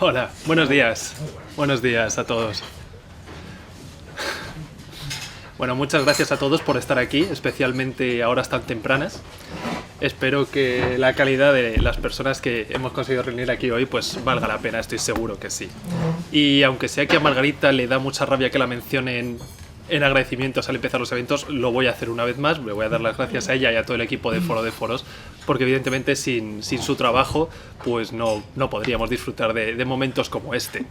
Hola, buenos días. Buenos días a todos. Bueno, muchas gracias a todos por estar aquí, especialmente a horas tan tempranas. Espero que la calidad de las personas que hemos conseguido reunir aquí hoy pues valga la pena, estoy seguro que sí. Y aunque sea que a Margarita le da mucha rabia que la mencionen en agradecimientos al empezar los eventos, lo voy a hacer una vez más, le voy a dar las gracias a ella y a todo el equipo de Foro de Foros, porque evidentemente sin su trabajo pues no podríamos disfrutar de momentos como este.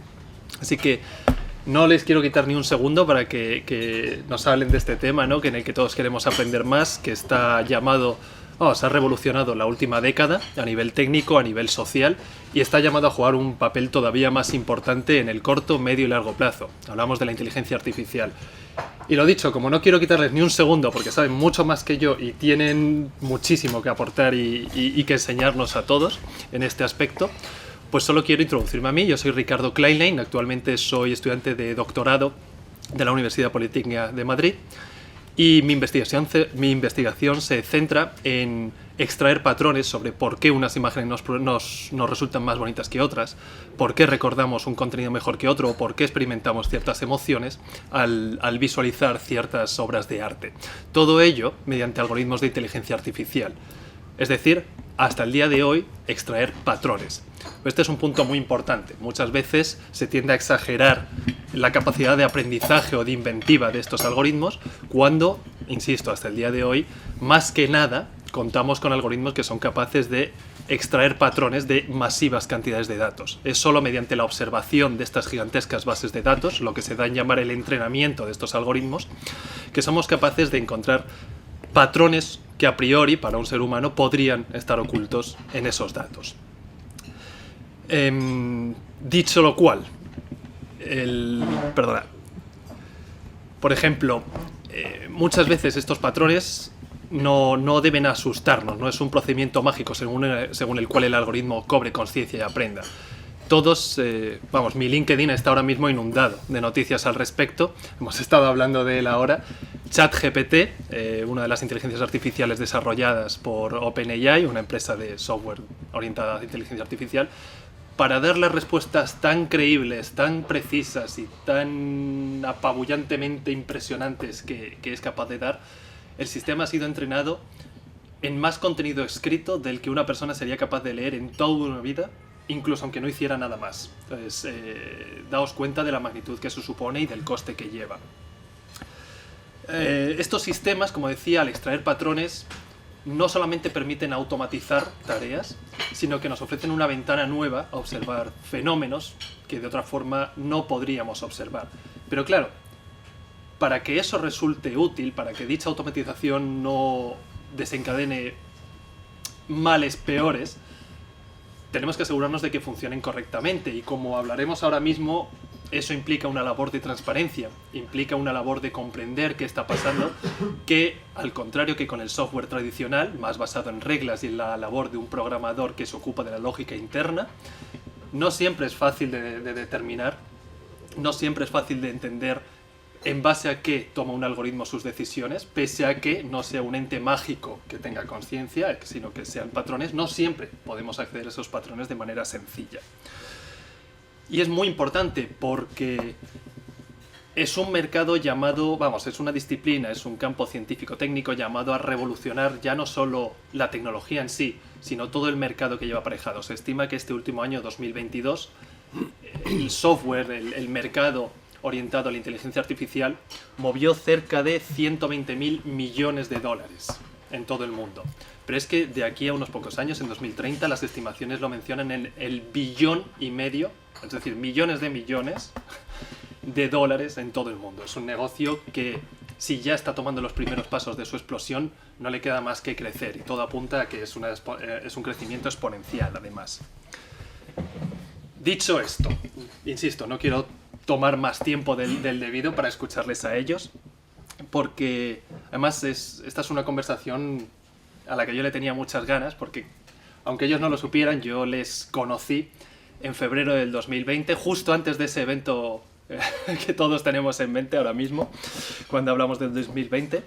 Así que no les quiero quitar ni un segundo para que nos hablen de este tema, ¿no? Que en el que todos queremos aprender más, que está llamado... se ha revolucionado la última década a nivel técnico, a nivel social, y está llamado a jugar un papel todavía más importante en el corto, medio y largo plazo. Hablamos de la inteligencia artificial. Y lo dicho, como no quiero quitarles ni un segundo porque saben mucho más que yo y tienen muchísimo que aportar y que enseñarnos a todos en este aspecto, pues solo quiero introducirme a mí. Yo soy Ricardo Kleinlein, actualmente soy estudiante de doctorado de la Universidad Politécnica de Madrid y mi investigación se centra en extraer patrones sobre por qué unas imágenes nos resultan más bonitas que otras, por qué recordamos un contenido mejor que otro o por qué experimentamos ciertas emociones al visualizar ciertas obras de arte. Todo ello mediante algoritmos de inteligencia artificial. Es decir, hasta el día de hoy, extraer patrones. Este es un punto muy importante. Muchas veces se tiende a exagerar la capacidad de aprendizaje o de inventiva de estos algoritmos cuando, insisto, hasta el día de hoy, más que nada, contamos con algoritmos que son capaces de extraer patrones de masivas cantidades de datos. Es solo mediante la observación de estas gigantescas bases de datos, lo que se da en llamar el entrenamiento de estos algoritmos, que somos capaces de encontrar patrones que a priori para un ser humano podrían estar ocultos en esos datos. Dicho lo cual, por ejemplo, muchas veces estos patrones no deben asustarnos, no es un procedimiento mágico según el cual el algoritmo cobre conciencia y aprenda. Todos, mi LinkedIn está ahora mismo inundado de noticias al respecto, hemos estado hablando de él ahora. ChatGPT, una de las inteligencias artificiales desarrolladas por OpenAI, una empresa de software orientada a inteligencia artificial, para dar las respuestas tan creíbles, tan precisas y tan apabullantemente impresionantes que es capaz de dar, el sistema ha sido entrenado en más contenido escrito del que una persona sería capaz de leer en toda una vida, incluso aunque no hiciera nada más. Entonces, daos cuenta de la magnitud que eso supone y del coste que lleva. Estos sistemas, como decía, al extraer patrones, no solamente permiten automatizar tareas, sino que nos ofrecen una ventana nueva a observar fenómenos que de otra forma no podríamos observar. Pero claro, para que eso resulte útil, para que dicha automatización no desencadene males peores, tenemos que asegurarnos de que funcionen correctamente, y como hablaremos ahora mismo, eso implica una labor de transparencia, implica una labor de comprender qué está pasando, que al contrario que con el software tradicional, más basado en reglas y en la labor de un programador que se ocupa de la lógica interna, no siempre es fácil de determinar, no siempre es fácil de entender en base a qué toma un algoritmo sus decisiones, pese a que no sea un ente mágico que tenga conciencia, sino que sean patrones. No siempre podemos acceder a esos patrones de manera sencilla. Y es muy importante porque es un mercado llamado, es una disciplina, es un campo científico-técnico llamado a revolucionar ya no solo la tecnología en sí, sino todo el mercado que lleva aparejado. Se estima que este último año, 2022, el software, el mercado orientado a la inteligencia artificial, movió cerca de 120.000 millones de dólares en todo el mundo. Pero es que de aquí a unos pocos años, en 2030, las estimaciones lo mencionan en el 1,5 billón, es decir, millones de millones de dólares en todo el mundo. Es un negocio que, si ya está tomando los primeros pasos de su explosión, no le queda más que crecer, y todo apunta a que es un crecimiento exponencial, además. Dicho esto, insisto, no quiero tomar más tiempo del debido para escucharles a ellos, porque además esta es una conversación a la que yo le tenía muchas ganas, porque aunque ellos no lo supieran, yo les conocí en febrero del 2020, justo antes de ese evento que todos tenemos en mente ahora mismo, cuando hablamos del 2020,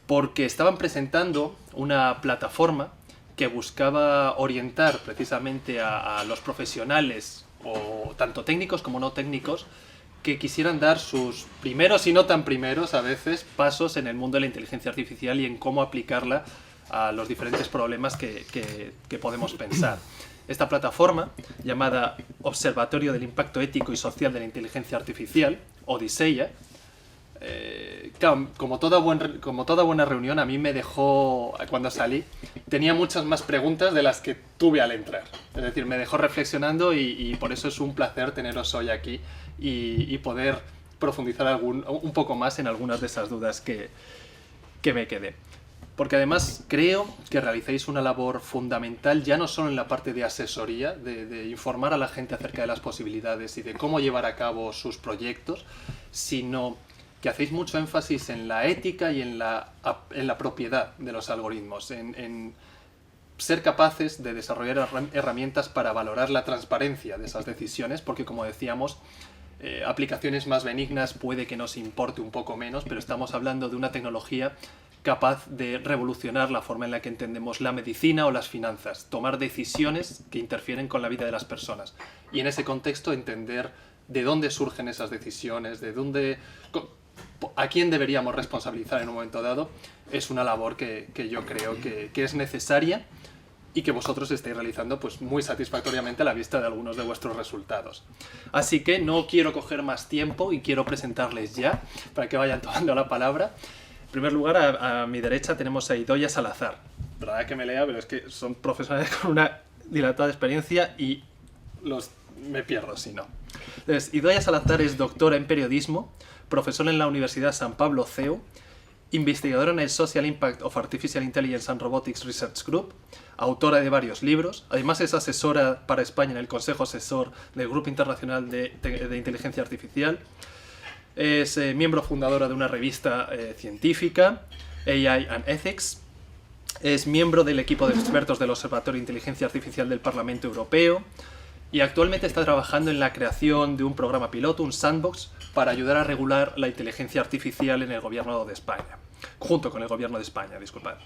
porque estaban presentando una plataforma que buscaba orientar precisamente a los profesionales o tanto técnicos como no técnicos, que quisieran dar sus primeros y no tan primeros, a veces, pasos en el mundo de la inteligencia artificial y en cómo aplicarla a los diferentes problemas que podemos pensar. Esta plataforma, llamada Observatorio del Impacto Ético y Social de la Inteligencia Artificial, Odiseya, claro, como toda buena reunión, a mí me dejó, cuando salí, tenía muchas más preguntas de las que tuve al entrar. Es decir, me dejó reflexionando y por eso es un placer teneros hoy aquí y poder profundizar un poco más en algunas de esas dudas que me quedé. Porque además creo que realicéis una labor fundamental, ya no solo en la parte de asesoría, de informar a la gente acerca de las posibilidades y de cómo llevar a cabo sus proyectos, sino que hacéis mucho énfasis en la ética y en la propiedad de los algoritmos, en ser capaces de desarrollar herramientas para valorar la transparencia de esas decisiones, porque como decíamos, aplicaciones más benignas puede que nos importe un poco menos, pero estamos hablando de una tecnología capaz de revolucionar la forma en la que entendemos la medicina o las finanzas, tomar decisiones que interfieren con la vida de las personas. Y en ese contexto entender de dónde surgen esas decisiones, a quién deberíamos responsabilizar en un momento dado, es una labor que yo creo que es necesaria y que vosotros estáis realizando pues, muy satisfactoriamente a la vista de algunos de vuestros resultados. Así que no quiero coger más tiempo y quiero presentarles ya, para que vayan tomando la palabra. En primer lugar, a mi derecha tenemos a Idoia Salazar. Verdad que me lea, pero es que son profesionales con una dilatada experiencia y me pierdo si no. Entonces, Idoia Salazar es doctora en periodismo, profesora en la Universidad San Pablo CEU, investigadora en el Social Impact of Artificial Intelligence and Robotics Research Group, autora de varios libros, además es asesora para España en el Consejo Asesor del Grupo Internacional de Inteligencia Artificial, es miembro fundadora de una revista científica, AI and Ethics, es miembro del equipo de expertos del Observatorio de Inteligencia Artificial del Parlamento Europeo y actualmente está trabajando en la creación de un programa piloto, un sandbox, para ayudar a regular la inteligencia artificial en el gobierno de España, junto con el gobierno de España, disculpad.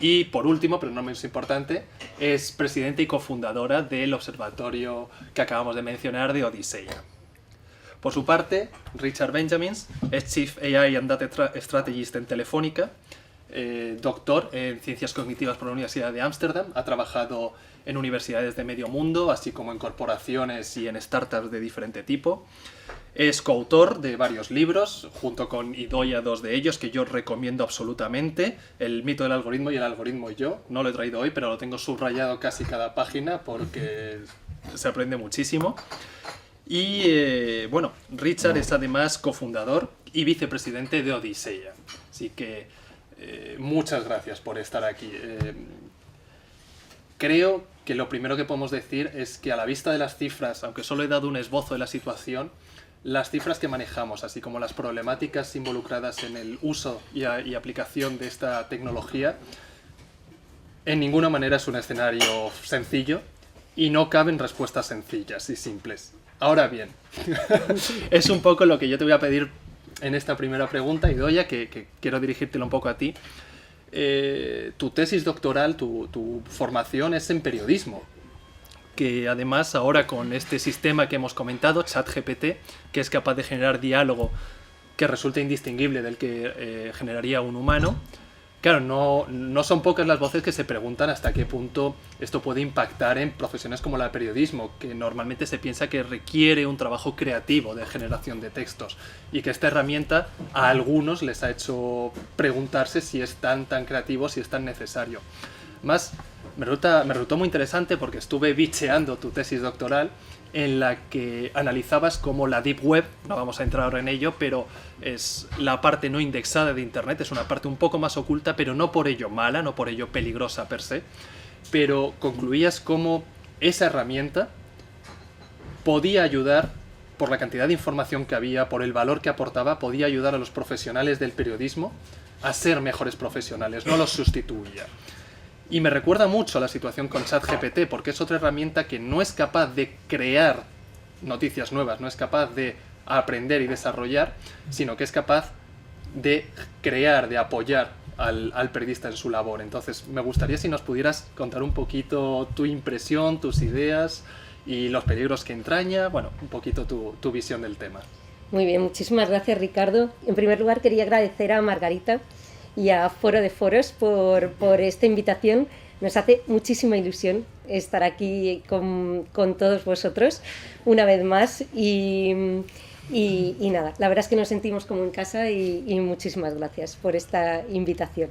Y por último, pero no menos importante, es presidenta y cofundadora del observatorio que acabamos de mencionar de Odiseya. Por su parte, Richard Benjamins es Chief AI and Data Strategist en Telefónica, doctor en Ciencias Cognitivas por la Universidad de Ámsterdam, ha trabajado en universidades de medio mundo, así como en corporaciones y en startups de diferente tipo. Es coautor de varios libros, junto con Idoia, dos de ellos, que yo recomiendo absolutamente. El mito del algoritmo y el algoritmo y yo. No lo he traído hoy, pero lo tengo subrayado casi cada página porque se aprende muchísimo. Y bueno, Richard es además cofundador y vicepresidente de Odiseya. Así que muchas gracias por estar aquí. Creo que lo primero que podemos decir es que a la vista de las cifras, aunque solo he dado un esbozo de la situación, las cifras que manejamos, así como las problemáticas involucradas en el uso y aplicación de esta tecnología, en ninguna manera es un escenario sencillo y no caben respuestas sencillas y simples. Ahora bien, es un poco lo que yo te voy a pedir en esta primera pregunta, Idoia, que quiero dirigírtelo un poco a ti. Tu tesis doctoral, tu formación es en periodismo, que además ahora con este sistema que hemos comentado, ChatGPT, que es capaz de generar diálogo que resulta indistinguible del que generaría un humano, claro, no son pocas las voces que se preguntan hasta qué punto esto puede impactar en profesiones como la de periodismo, que normalmente se piensa que requiere un trabajo creativo de generación de textos y que esta herramienta a algunos les ha hecho preguntarse si es tan creativo, si es tan necesario. Más, me resultó muy interesante porque estuve bicheando tu tesis doctoral en la que analizabas cómo la Deep Web, no vamos a entrar ahora en ello, pero es la parte no indexada de Internet, es una parte un poco más oculta, pero no por ello mala, no por ello peligrosa per se, pero concluías cómo esa herramienta podía ayudar, por la cantidad de información que había, por el valor que aportaba, podía ayudar a los profesionales del periodismo a ser mejores profesionales, no los sustituía. Y me recuerda mucho a la situación con ChatGPT, porque es otra herramienta que no es capaz de crear noticias nuevas, no es capaz de aprender y desarrollar, sino que es capaz de crear, de apoyar al periodista en su labor. Entonces, me gustaría si nos pudieras contar un poquito tu impresión, tus ideas y los peligros que entraña. Bueno, un poquito tu visión del tema. Muy bien, muchísimas gracias, Ricardo. En primer lugar, quería agradecer a Margarita y a Foro de Foros por esta invitación. Nos hace muchísima ilusión estar aquí con todos vosotros una vez más y nada, la verdad es que nos sentimos como en casa y muchísimas gracias por esta invitación.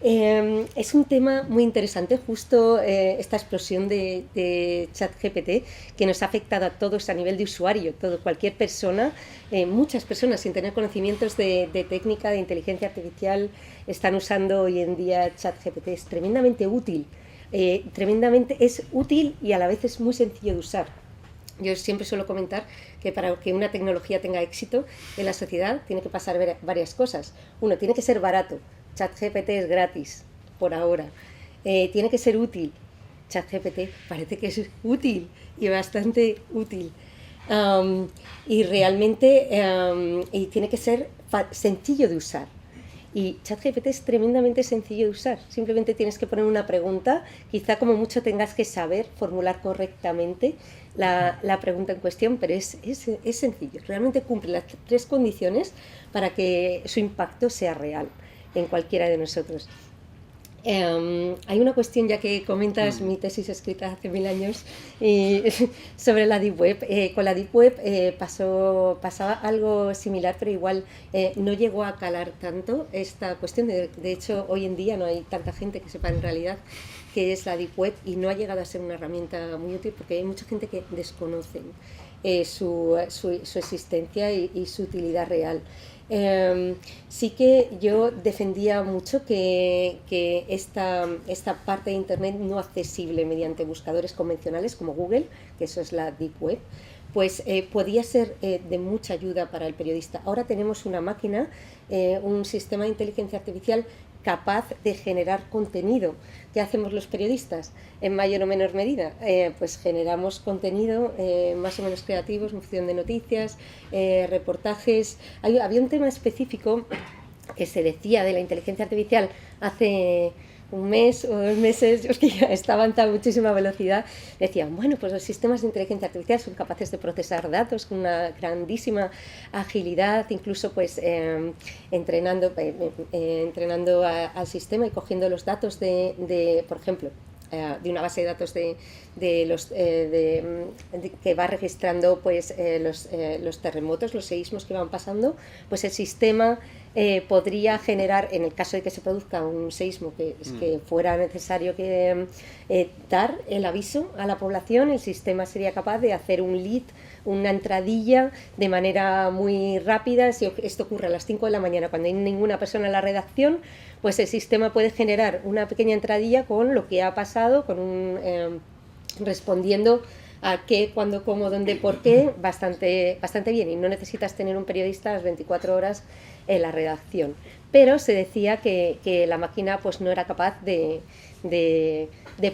Es un tema muy interesante, justo esta explosión de ChatGPT que nos ha afectado a todos a nivel de usuario, cualquier persona, muchas personas sin tener conocimientos de técnica, de inteligencia artificial, están usando hoy en día ChatGPT. Es tremendamente útil, es útil y a la vez es muy sencillo de usar. Yo siempre suelo comentar que para que una tecnología tenga éxito en la sociedad tiene que pasar varias cosas. Uno, tiene que ser barato. ChatGPT es gratis, por ahora. Tiene que ser útil. ChatGPT parece que es útil y bastante útil. Y realmente y tiene que ser sencillo de usar. Y ChatGPT es tremendamente sencillo de usar. Simplemente tienes que poner una pregunta, quizá como mucho tengas que saber formular correctamente la pregunta en cuestión, pero es sencillo. Realmente cumple las 3 condiciones para que su impacto sea real en cualquiera de nosotros. Hay una cuestión, ya que comentas mi tesis escrita hace 1000 años sobre la Deep Web. Con la Deep Web pasaba algo similar, pero igual no llegó a calar tanto esta cuestión. De hecho, hoy en día no hay tanta gente que sepa en realidad qué es la Deep Web y no ha llegado a ser una herramienta muy útil porque hay mucha gente que desconoce su existencia y su utilidad real. Sí que yo defendía mucho que esta parte de Internet no accesible mediante buscadores convencionales como Google, que eso es la Deep Web, pues podía ser de mucha ayuda para el periodista. Ahora tenemos una máquina, un sistema de inteligencia artificial capaz de generar contenido. ¿Qué hacemos los periodistas? En mayor o menor medida, pues generamos contenido más o menos creativos en función de noticias, reportajes. Había un tema específico que se decía de la inteligencia artificial hace un mes o 2 meses, que ya está avanzando a muchísima velocidad. Decían, bueno, pues los sistemas de inteligencia artificial son capaces de procesar datos con una grandísima agilidad, incluso pues entrenando al sistema y cogiendo los datos por ejemplo, de una base de datos que va registrando pues los terremotos, los seísmos que van pasando, pues el sistema podría generar, en el caso de que se produzca un seísmo que fuera necesario dar el aviso a la población, el sistema sería capaz de hacer un lead, una entradilla de manera muy rápida. Si esto ocurre a las 5 de la mañana cuando hay ninguna persona en la redacción, pues el sistema puede generar una pequeña entradilla con lo que ha pasado, respondiendo a qué, cuándo, cómo, dónde, por qué, bastante bien, y no necesitas tener un periodista a las 24 horas en la redacción. Pero se decía que la máquina pues no era capaz de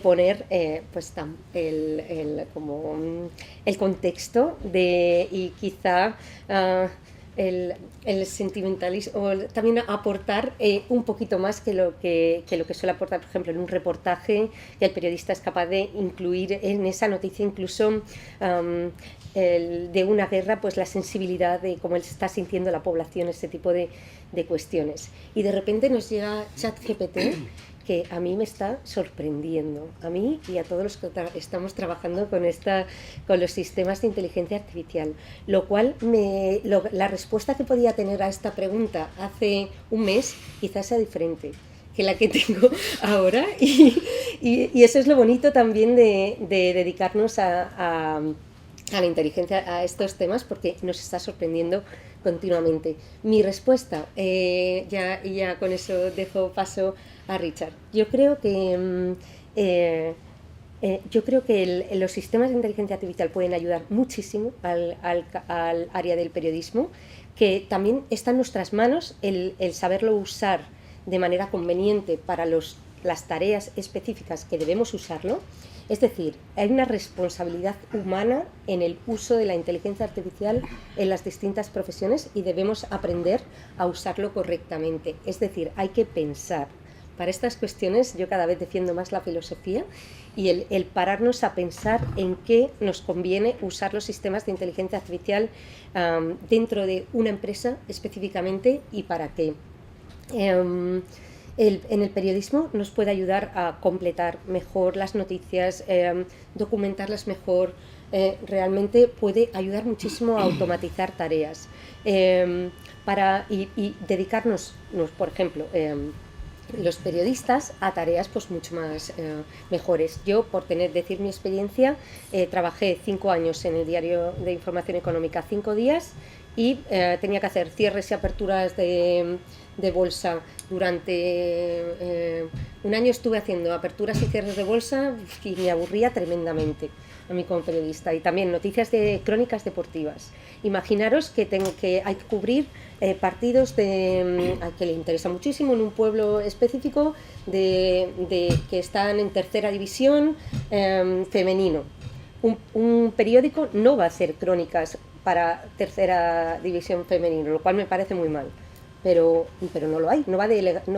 poner pues el contexto y quizá el sentimentalismo, o también aportar un poquito más que lo que suele aportar, por ejemplo, en un reportaje, que el periodista es capaz de incluir en esa noticia incluso de una guerra, pues la sensibilidad de cómo está sintiendo la población, ese tipo de cuestiones. Y de repente nos llega ChatGPT, que a mí me está sorprendiendo, a mí y a todos los que estamos trabajando con los sistemas de inteligencia artificial, lo cual la respuesta que podía tener a esta pregunta hace un mes quizás sea diferente que la que tengo ahora, y eso es lo bonito también de dedicarnos a la inteligencia, a estos temas, porque nos está sorprendiendo continuamente. Mi respuesta, ya con eso dejo paso a Richard. Yo creo que los sistemas de inteligencia artificial pueden ayudar muchísimo al área del periodismo, que también está en nuestras manos el saberlo usar de manera conveniente para las tareas específicas que debemos usarlo. Es decir, hay una responsabilidad humana en el uso de la inteligencia artificial en las distintas profesiones y debemos aprender a usarlo correctamente. Es decir, hay que pensar, para estas cuestiones yo cada vez defiendo más la filosofía y el pararnos a pensar en qué nos conviene usar los sistemas de inteligencia artificial dentro de una empresa específicamente y para qué. En el periodismo nos puede ayudar a completar mejor las noticias, documentarlas mejor, realmente puede ayudar muchísimo a automatizar tareas y dedicarnos, por ejemplo, los periodistas a tareas pues mucho más mejores. Yo, por decir mi experiencia, trabajé 5 años en el diario de información económica, 5 días, y tenía que hacer cierres y aperturas de bolsa durante un año. Estuve haciendo aperturas y cierres de bolsa y me aburría tremendamente a mí como periodista, y también noticias de crónicas deportivas. Imaginaros que hay que cubrir partidos que le interesa muchísimo en un pueblo específico que están en tercera división femenino. Un periódico no va a hacer crónicas para tercera división femenino, lo cual me parece muy mal. Pero no lo hay, no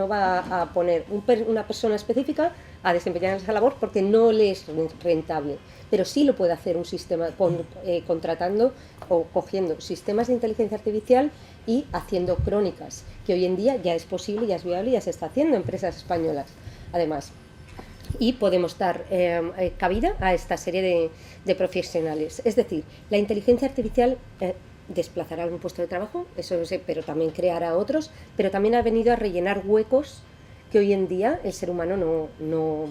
va a poner una persona específica a desempeñar esa labor porque no le es rentable, pero sí lo puede hacer un sistema contratando o cogiendo sistemas de inteligencia artificial y haciendo crónicas, que hoy en día ya es posible, ya es viable, ya se está haciendo en empresas españolas además, y podemos dar cabida a esta serie de profesionales. Es decir, la inteligencia artificial desplazará algún puesto de trabajo, eso lo sé, pero también creará otros, pero también ha venido a rellenar huecos que hoy en día el ser humano no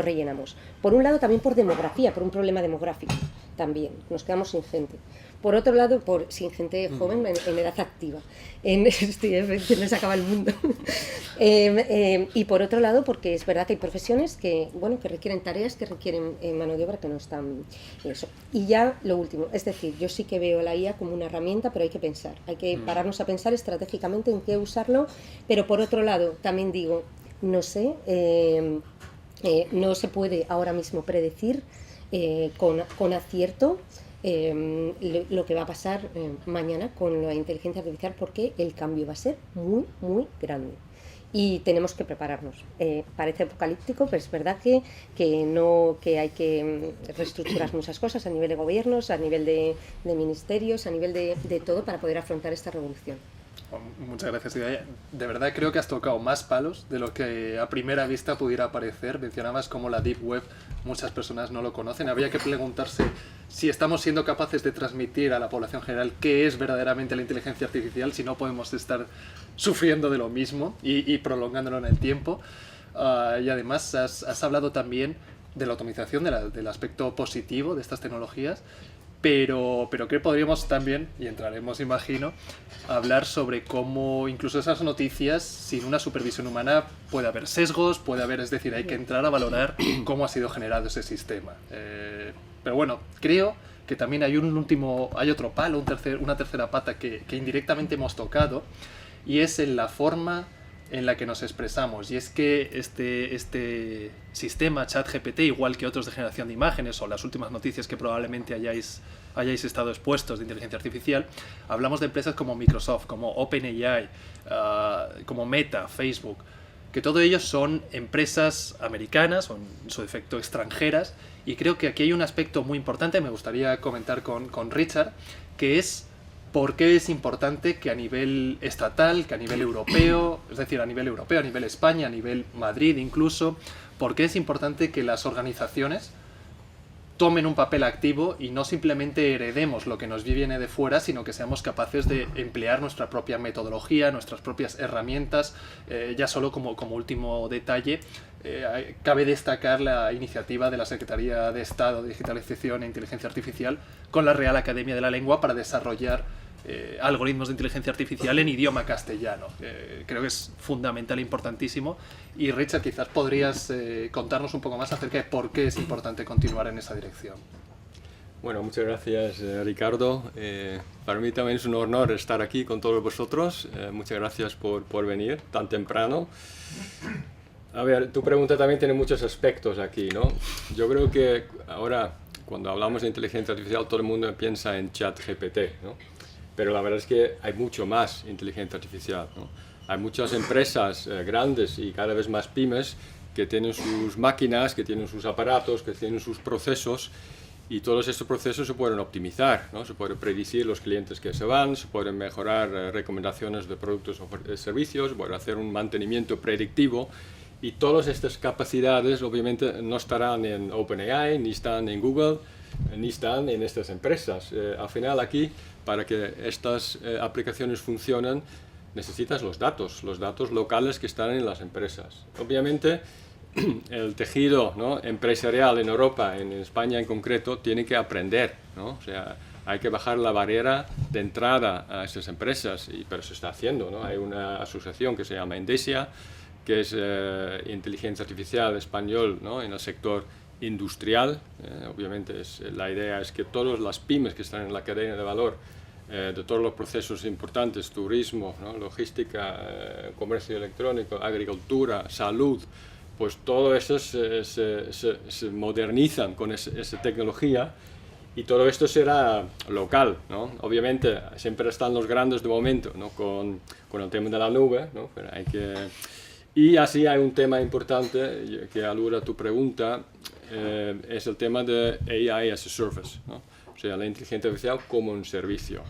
rellenamos. Por un lado, también por demografía, por un problema demográfico, también nos quedamos sin gente. Por otro lado, sin gente joven en edad activa, se nos acaba el mundo. Y por otro lado, porque es verdad que hay profesiones que requieren tareas, que requieren mano de obra que no están eso. Y ya lo último, es decir, yo sí que veo la IA como una herramienta, pero hay que pensar, hay que pararnos a pensar estratégicamente en qué usarlo, pero por otro lado, también digo, no sé, no se puede ahora mismo predecir con acierto lo que va a pasar mañana con la inteligencia artificial, porque el cambio va a ser muy, muy grande y tenemos que prepararnos. Parece apocalíptico, pero es verdad que hay que reestructurar muchas cosas a nivel de gobiernos, a nivel de ministerios, a nivel de todo para poder afrontar esta revolución. Muchas gracias, Idaia. De verdad creo que has tocado más palos de lo que a primera vista pudiera parecer. Mencionabas cómo la Deep Web muchas personas no lo conocen. Habría que preguntarse si estamos siendo capaces de transmitir a la población general qué es verdaderamente la inteligencia artificial, si no podemos estar sufriendo de lo mismo y prolongándolo en el tiempo. Y además has hablado también de la automatización, del aspecto positivo de estas tecnologías. Pero creo que podríamos también, y entraremos imagino, hablar sobre cómo incluso esas noticias sin una supervisión humana puede haber sesgos, es decir, hay que entrar a valorar cómo ha sido generado ese sistema. Pero bueno, creo que también hay otro palo, una tercera pata que indirectamente hemos tocado, y es en la forma en la que nos expresamos. Y es que este sistema ChatGPT, igual que otros de generación de imágenes o las últimas noticias que probablemente hayáis estado expuestos de inteligencia artificial, hablamos de empresas como Microsoft, como OpenAI, como Meta, Facebook, que todos ellos son empresas americanas o en su defecto extranjeras, y creo que aquí hay un aspecto muy importante, me gustaría comentar con Richard, que es ¿por qué es importante que a nivel estatal, que a nivel europeo, es decir, a nivel España, a nivel Madrid incluso, por qué es importante que las organizaciones tomen un papel activo y no simplemente heredemos lo que nos viene de fuera, sino que seamos capaces de emplear nuestra propia metodología, nuestras propias herramientas? Ya solo como último detalle, cabe destacar la iniciativa de la Secretaría de Estado de Digitalización e Inteligencia Artificial con la Real Academia de la Lengua para desarrollar algoritmos de inteligencia artificial en idioma castellano. Creo que es fundamental e importantísimo. Y Richard, quizás podrías contarnos un poco más acerca de por qué es importante continuar en esa dirección. Bueno, muchas gracias, Ricardo. Para mí también es un honor estar aquí con todos vosotros. Muchas gracias por venir tan temprano. A ver, tu pregunta también tiene muchos aspectos aquí, ¿no? Yo creo que ahora, cuando hablamos de inteligencia artificial, todo el mundo piensa en ChatGPT, ¿no? Pero la verdad es que hay mucho más inteligencia artificial, ¿no? Hay muchas empresas grandes y cada vez más pymes que tienen sus máquinas, que tienen sus aparatos, que tienen sus procesos, y todos estos procesos se pueden optimizar, ¿no? Se pueden predecir los clientes que se van, se pueden mejorar recomendaciones de productos o servicios, pueden hacer un mantenimiento predictivo, y todas estas capacidades obviamente no estarán en OpenAI, ni están en Google, ni están en estas empresas. Al final aquí, para que estas aplicaciones funcionen, necesitas los datos locales que están en las empresas. Obviamente, el tejido, ¿no?, empresarial en Europa, en España en concreto, tiene que aprender, ¿no? O sea, hay que bajar la barrera de entrada a estas empresas, pero se está haciendo, ¿no? Hay una asociación que se llama Endesia, que es inteligencia artificial español, ¿no?, en el sector industrial. Obviamente la idea es que todas las pymes que están en la cadena de valor de todos los procesos importantes, turismo, ¿no?, logística, comercio electrónico, agricultura, salud, pues todo eso se modernizan con esa tecnología, y todo esto será local, ¿no? Obviamente siempre están los grandes de momento, ¿no?, con el tema de la nube, ¿no? Pero y así hay un tema importante que alude a tu pregunta, es el tema de AI as a Service, ¿no? O sea, la inteligencia artificial como un servicio.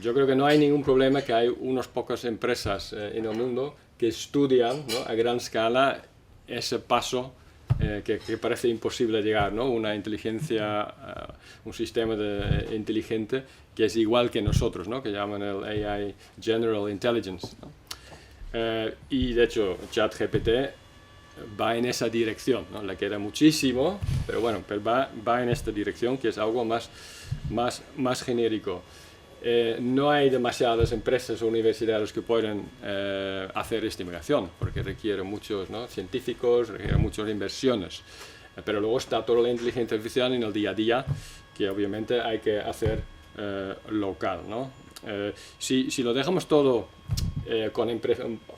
Yo creo que no hay ningún problema que hay unas pocas empresas en el mundo que estudian, ¿no?, a gran escala ese paso que parece imposible llegar, ¿no? Una inteligencia, un sistema inteligente que es igual que nosotros, ¿no?, que llaman el AI General Intelligence, ¿no? Y de hecho ChatGPT va en esa dirección, ¿no? Le queda muchísimo, pero bueno, va en esta dirección, que es algo más genérico. No hay demasiadas empresas o universidades que puedan hacer esta migración, porque requiere muchos, ¿no?, científicos, requiere muchas inversiones. Pero luego está toda la inteligencia artificial en el día a día, que obviamente hay que hacer local, ¿no? Si lo dejamos todo con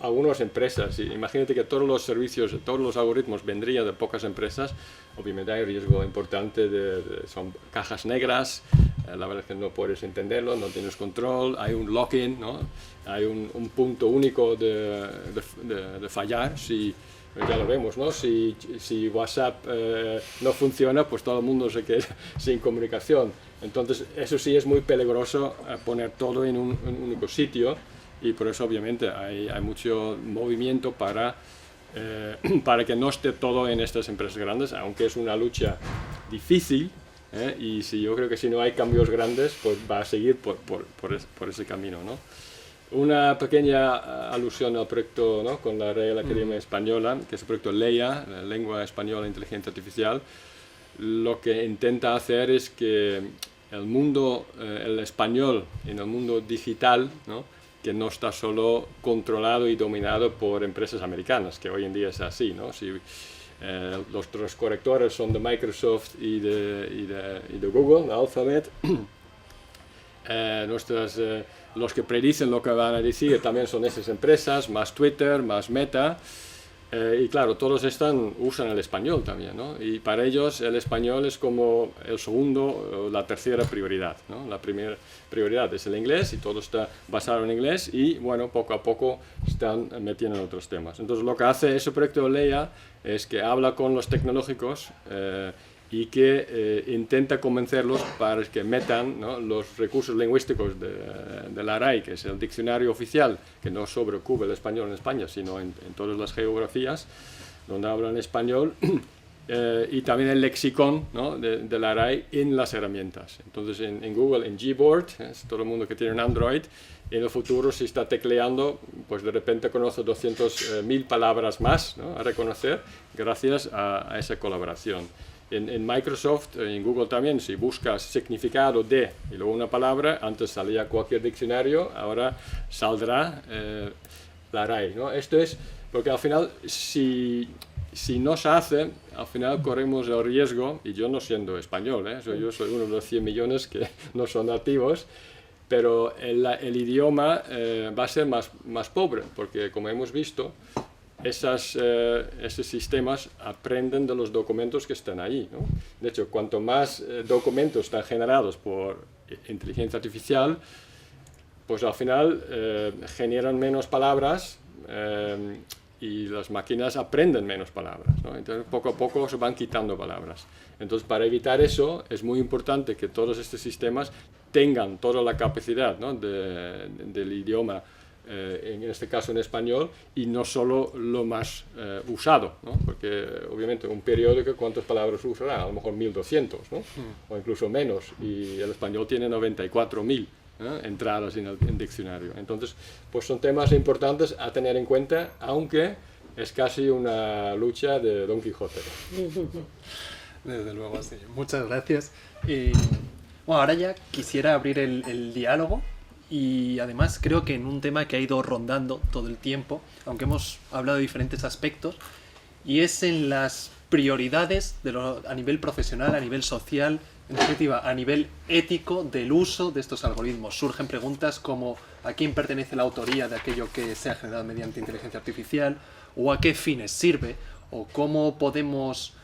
algunas empresas, imagínate que todos los servicios, todos los algoritmos vendrían de pocas empresas, obviamente hay riesgo importante son cajas negras. La verdad es que no puedes entenderlo, no tienes control, hay un lock-in, ¿no? Hay un punto único de fallar. Ya lo vemos, ¿no? Si WhatsApp no funciona, pues todo el mundo se queda sin comunicación. Entonces, eso sí es muy peligroso, poner todo en un único sitio, y por eso obviamente hay mucho movimiento para que no esté todo en estas empresas grandes, aunque es una lucha difícil. Y yo creo que si no hay cambios grandes, pues va a seguir por ese camino, ¿no? Una pequeña alusión al proyecto, ¿no?, con la Real Academia Española, que es el proyecto LEIA, la Lengua Española e Inteligencia Artificial. Lo que intenta hacer es que el español en el mundo digital, ¿no?, que no está solo controlado y dominado por empresas americanas, que hoy en día es así, ¿no? Los correctores son de Microsoft y de Google, Alphabet. Los que predicen lo que van a decir también son esas empresas, más Twitter, más Meta. Y claro, todos usan el español también, ¿no? Y para ellos el español es como el segundo o la tercera prioridad, ¿no? La primera prioridad es el inglés, y todo está basado en inglés, y bueno, poco a poco están metiendo en otros temas. Entonces lo que hace ese proyecto de LEIA es que habla con los tecnológicos y que intenta convencerlos para que metan, ¿no?, los recursos lingüísticos de la RAI, que es el diccionario oficial, que no sobrecubre el español en España, sino en todas las geografías donde hablan español, y también el lexicón, ¿no?, de la RAI en las herramientas. Entonces en Google, en Gboard, todo el mundo que tiene un Android, en el futuro, si está tecleando, pues de repente conoce 200.000 palabras más, ¿no?, a reconocer, gracias a esa colaboración. En Microsoft, en Google también, si buscas significado de y luego una palabra, antes salía cualquier diccionario, ahora saldrá la RAI, ¿no? Esto es porque al final, si no se hace, al final corremos el riesgo, y yo no siendo español, yo soy uno de los 100 millones que no son nativos, pero el idioma va a ser más pobre, porque como hemos visto, esos sistemas aprenden de los documentos que están ahí, ¿no? De hecho, cuanto más documentos están generados por inteligencia artificial, pues al final generan menos palabras y las máquinas aprenden menos palabras, ¿no? Entonces poco a poco se van quitando palabras. Entonces para evitar eso es muy importante que todos estos sistemas tengan toda la capacidad, ¿no? del idioma, en este caso en español, y no solo lo más usado, ¿no? Porque obviamente un periódico, ¿cuántas palabras usará? A lo mejor 1200, ¿no? O incluso menos, y el español tiene 94.000 entradas en el diccionario. Entonces, pues son temas importantes a tener en cuenta, aunque es casi una lucha de Don Quijote. Desde luego, sí. Muchas gracias. Y bueno, ahora ya quisiera abrir el diálogo, y además creo que en un tema que ha ido rondando todo el tiempo, aunque hemos hablado de diferentes aspectos, y es en las prioridades a nivel profesional, a nivel social, en definitiva, a nivel ético del uso de estos algoritmos. Surgen preguntas como ¿a quién pertenece la autoría de aquello que se ha generado mediante inteligencia artificial? ¿O a qué fines sirve? ¿O cómo podemos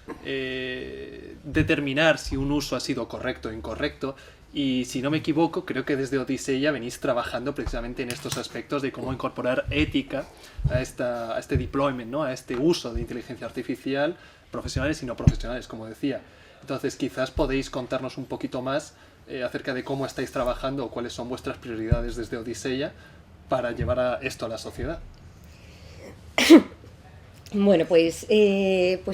determinar si un uso ha sido correcto o incorrecto? Y si no me equivoco, creo que desde Odiseya venís trabajando precisamente en estos aspectos de cómo incorporar ética a este deployment, ¿no? A este uso de inteligencia artificial, profesionales y no profesionales, como decía. Entonces quizás podéis contarnos un poquito más acerca de cómo estáis trabajando o cuáles son vuestras prioridades desde Odiseya para llevar esto a la sociedad. Bueno, pues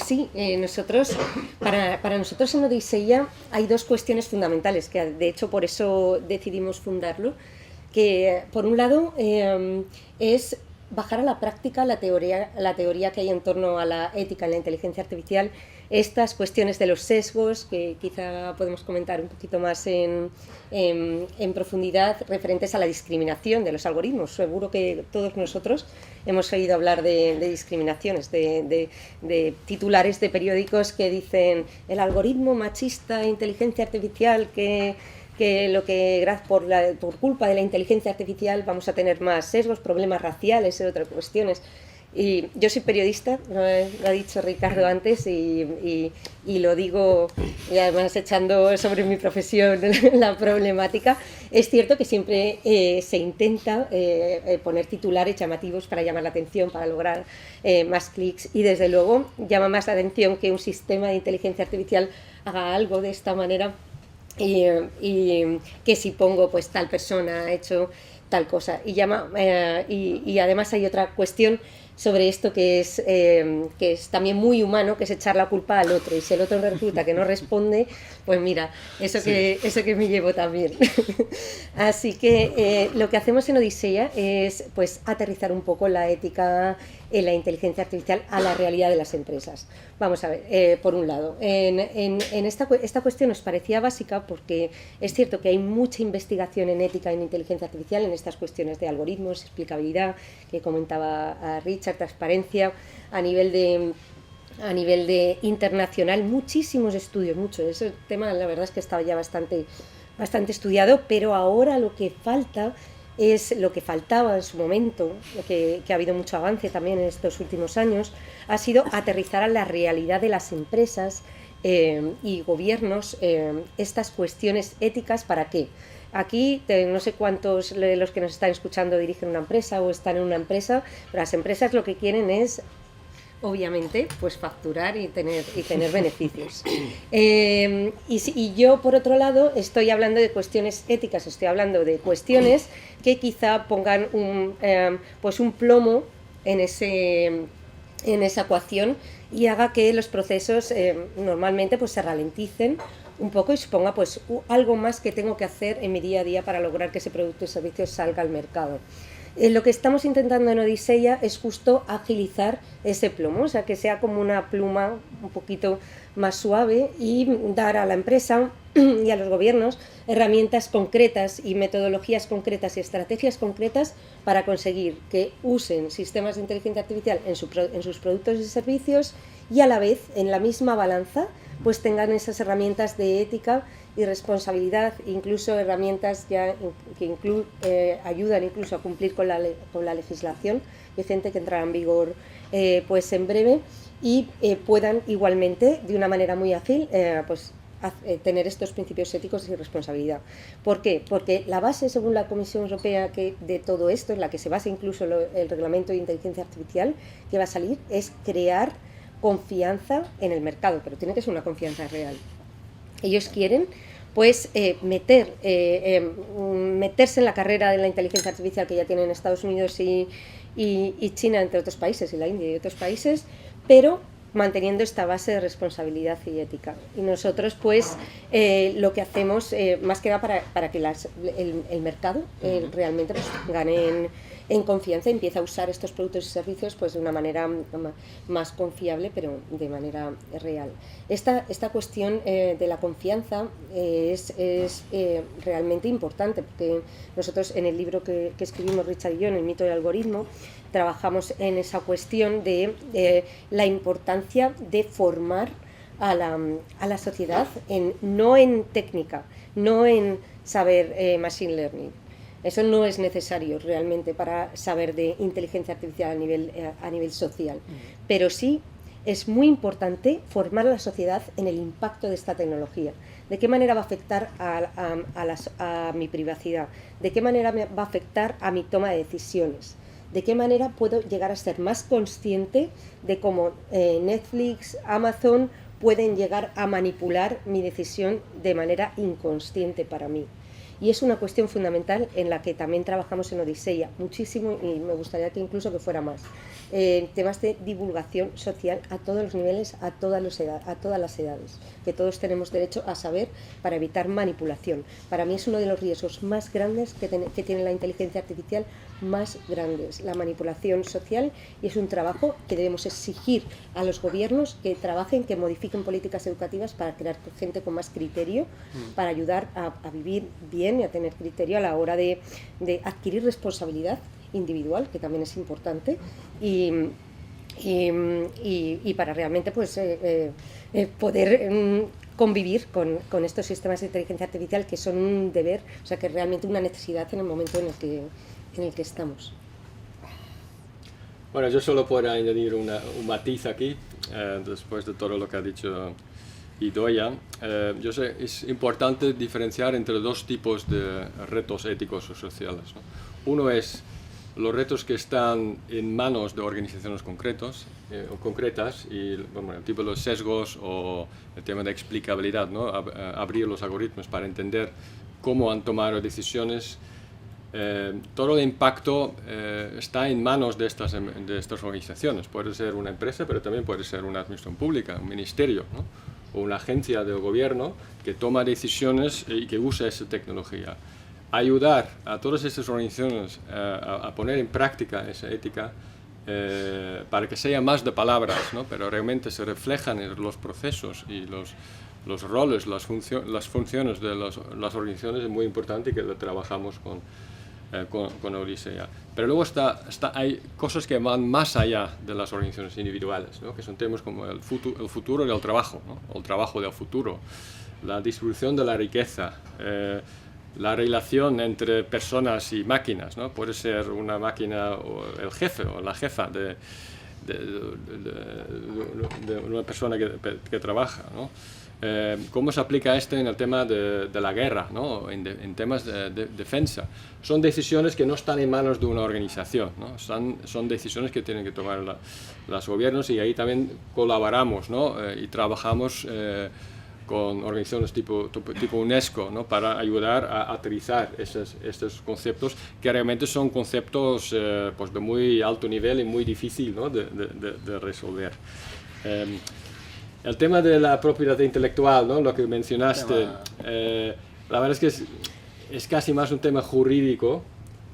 sí, nosotros, para nosotros en Odiseya hay dos cuestiones fundamentales, que de hecho por eso decidimos fundarlo, que por un lado es bajar a la práctica la teoría que hay en torno a la ética en la inteligencia artificial, estas cuestiones de los sesgos, que quizá podemos comentar un poquito más en profundidad, referentes a la discriminación de los algoritmos. Seguro que todos nosotros hemos oído hablar de discriminaciones, de titulares de periódicos que dicen el algoritmo machista, inteligencia artificial, que por culpa de la inteligencia artificial vamos a tener más sesgos, problemas raciales y otras cuestiones. Y yo soy periodista, lo ha dicho Ricardo antes, y lo digo, y además echando sobre mi profesión la problemática. Es cierto que siempre se intenta poner titulares llamativos para llamar la atención, para lograr más clics, y desde luego llama más la atención que un sistema de inteligencia artificial haga algo de esta manera, y que si pongo pues tal persona ha hecho tal cosa, y además hay otra cuestión sobre esto que es también muy humano, que es echar la culpa al otro, y si el otro resulta que no responde, pues mira, eso que me llevo también. Así que lo que hacemos en Odiseya es pues aterrizar un poco la ética en la inteligencia artificial a la realidad de las empresas. Vamos a ver, por un lado, en esta cuestión nos parecía básica porque es cierto que hay mucha investigación en ética en inteligencia artificial, en estas cuestiones de algoritmos, explicabilidad, que comentaba a Richard, transparencia, a nivel de internacional, muchísimos estudios, ese tema la verdad es que estaba ya bastante estudiado, pero ahora lo que falta es lo que faltaba en su momento, que ha habido mucho avance también en estos últimos años, ha sido aterrizar a la realidad de las empresas y gobiernos estas cuestiones éticas. ¿Para qué? Aquí no sé cuántos de los que nos están escuchando dirigen una empresa o están en una empresa, pero las empresas lo que quieren es, obviamente, pues facturar y tener beneficios. Y yo, por otro lado, estoy hablando de cuestiones éticas, estoy hablando de cuestiones que quizá pongan un plomo en esa ecuación y haga que los procesos normalmente pues se ralenticen un poco y suponga pues algo más que tengo que hacer en mi día a día para lograr que ese producto y servicio salga al mercado. Lo que estamos intentando en Odiseya es justo agilizar ese plomo, o sea, que sea como una pluma un poquito más suave y dar a la empresa y a los gobiernos herramientas concretas y metodologías concretas y estrategias concretas para conseguir que usen sistemas de inteligencia artificial en sus productos y servicios, y a la vez, en la misma balanza, pues tengan esas herramientas de ética y responsabilidad, incluso herramientas ya que ayudan incluso a cumplir con la legislación vigente, que entrará en vigor pues en breve, y puedan igualmente, de una manera muy ágil, pues tener estos principios éticos y responsabilidad. ¿Por qué? Porque la base, según la Comisión Europea, de todo esto, en la que se basa incluso el reglamento de inteligencia artificial que va a salir, es crear confianza en el mercado, pero tiene que ser una confianza real. Ellos quieren pues meterse en la carrera de la inteligencia artificial que ya tienen Estados Unidos y China, entre otros países, y la India y otros países, pero manteniendo esta base de responsabilidad y ética. Y nosotros, pues, lo que hacemos, más que nada para que el mercado realmente pues, gane en confianza y empiece a usar estos productos y servicios pues, de una manera más confiable, pero de manera real. Esta cuestión de la confianza es realmente importante, porque nosotros en el libro que escribimos Richard y yo, en El mito del algoritmo, trabajamos en esa cuestión de la importancia de formar a la sociedad, no en técnica, no en saber machine learning. Eso no es necesario realmente para saber de inteligencia artificial a nivel social, pero sí es muy importante formar a la sociedad en el impacto de esta tecnología. ¿De qué manera va a afectar a mi privacidad? ¿De qué manera va a afectar a mi toma de decisiones? ¿De qué manera puedo llegar a ser más consciente de cómo Netflix, Amazon pueden llegar a manipular mi decisión de manera inconsciente para mí? Y es una cuestión fundamental en la que también trabajamos en Odisea muchísimo, y me gustaría que incluso que fuera más. Temas de divulgación social a todos los niveles, a todas las edades, que todos tenemos derecho a saber para evitar manipulación. Para mí es uno de los riesgos más grandes que tiene la inteligencia artificial, más grandes, la manipulación social, y es un trabajo que debemos exigir a los gobiernos que trabajen, que modifiquen políticas educativas para crear gente con más criterio, para ayudar a vivir bien y a tener criterio a la hora de adquirir responsabilidad individual, que también es importante, y para realmente pues poder convivir con estos sistemas de inteligencia artificial, que son un deber, o sea, que es realmente una necesidad en el momento en el que estamos. Bueno, yo solo puedo añadir un matiz aquí, después de todo lo que ha dicho Idoia. Yo sé, es importante diferenciar entre dos tipos de retos éticos o sociales, ¿no? Uno es los retos que están en manos de organizaciones concretas, y bueno, el tipo de los sesgos o el tema de explicabilidad, ¿no? Abrir los algoritmos para entender cómo han tomado decisiones. Todo el impacto está en manos de estas organizaciones. Puede ser una empresa, pero también puede ser una administración pública, un ministerio, ¿no? O una agencia del gobierno que toma decisiones y que usa esa tecnología. Ayudar a todas estas organizaciones a poner en práctica esa ética para que sea más de palabras, ¿no? Pero realmente se reflejan en los procesos y los roles, las funciones de las organizaciones, es muy importante, que lo trabajamos con Odisea. Pero luego hay cosas que van más allá de las organizaciones individuales, ¿no? Que son temas como el futuro del trabajo, ¿no? O el trabajo del futuro, la distribución de la riqueza, la relación entre personas y máquinas, ¿no? Puede ser una máquina o el jefe o la jefa de una persona que trabaja, ¿no? ¿Cómo se aplica esto en el tema de la guerra, ¿no? en temas de defensa? Son decisiones que no están en manos de una organización, ¿no? Son decisiones que tienen que tomar los gobiernos, y ahí también colaboramos, ¿no? Y trabajamos con organizaciones tipo UNESCO, ¿no? Para ayudar a aterrizar estos conceptos, que realmente son conceptos pues de muy alto nivel y muy difícil, ¿no? de resolver. El tema de la propiedad intelectual, ¿no? Lo que mencionaste, la verdad es que es casi más un tema jurídico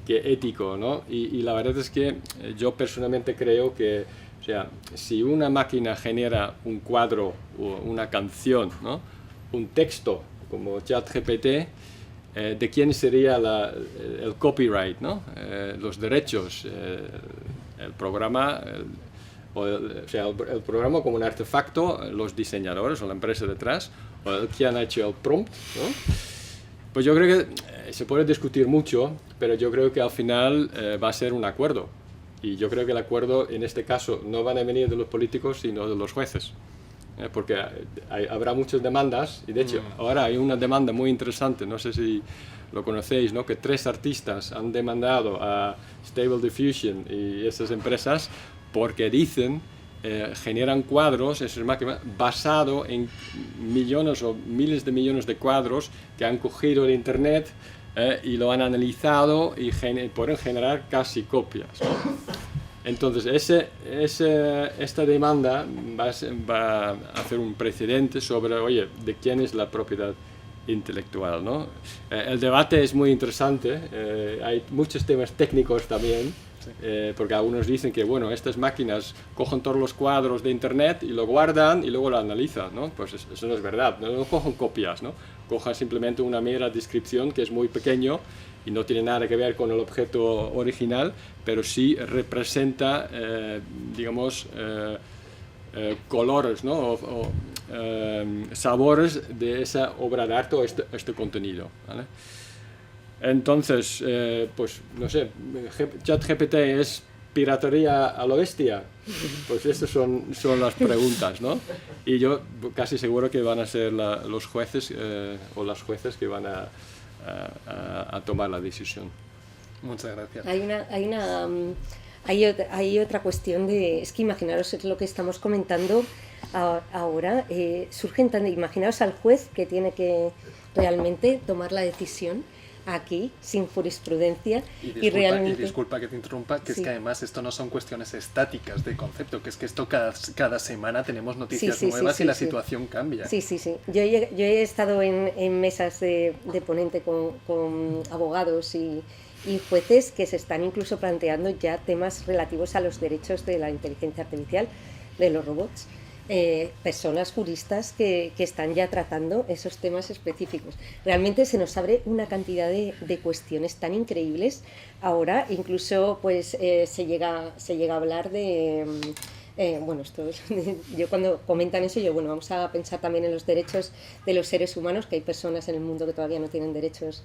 que ético, ¿no? Y la verdad es que yo personalmente creo que, o sea, si una máquina genera un cuadro o una canción, ¿no? Un texto como ChatGPT, ¿de quién sería el copyright, ¿no? Los derechos, el programa, o sea, el programa como un artefacto, los diseñadores o la empresa detrás, o el que han hecho el prompt, ¿no? Pues yo creo que se puede discutir mucho, pero yo creo que al final va a ser un acuerdo. Y yo creo que el acuerdo en este caso no van a venir de los políticos, sino de los jueces. porque habrá muchas demandas, y de hecho ahora hay una demanda muy interesante, no sé si lo conocéis, ¿no? Que 3 artistas han demandado a Stable Diffusion y esas empresas porque dicen generan cuadros, esas máquinas, basado en millones o miles de millones de cuadros que han cogido de internet y lo han analizado y pueden generar casi copias. Entonces, esta demanda va a hacer un precedente sobre, oye, de quién es la propiedad intelectual, ¿no? El debate es muy interesante, hay muchos temas técnicos también, porque algunos dicen que, bueno, estas máquinas cogen todos los cuadros de internet y lo guardan y luego lo analizan, ¿no? Pues eso no es verdad, no cogen copias, ¿no? Cogen simplemente una mera descripción que es muy pequeño y no tiene nada que ver con el objeto original, pero sí representa, digamos, colores, ¿no? Sabores de esa obra de arte o este contenido, ¿vale? Entonces, pues no sé, ChatGPT es piratería a lo bestia, pues estas son las preguntas, ¿no? Y yo casi seguro que van a ser los jueces o las jueces que van a tomar la decisión. Muchas gracias. Hay otra cuestión es que imaginaros es lo que estamos comentando ahora, imaginaos al juez que tiene que realmente tomar la decisión aquí, sin jurisprudencia, y realmente... Y disculpa que te interrumpa, que sí. Es que además esto no son cuestiones estáticas de concepto, que es que esto cada semana tenemos noticias nuevas y la situación cambia. Sí. Yo he estado en mesas de ponente con abogados y jueces que se están incluso planteando ya temas relativos a los derechos de la inteligencia artificial, de los robots. Personas juristas que están ya tratando esos temas específicos. Realmente se nos abre una cantidad de cuestiones tan increíbles. Ahora incluso pues se llega a hablar de... bueno, yo cuando comentan eso, vamos a pensar también en los derechos de los seres humanos, que hay personas en el mundo que todavía no tienen derechos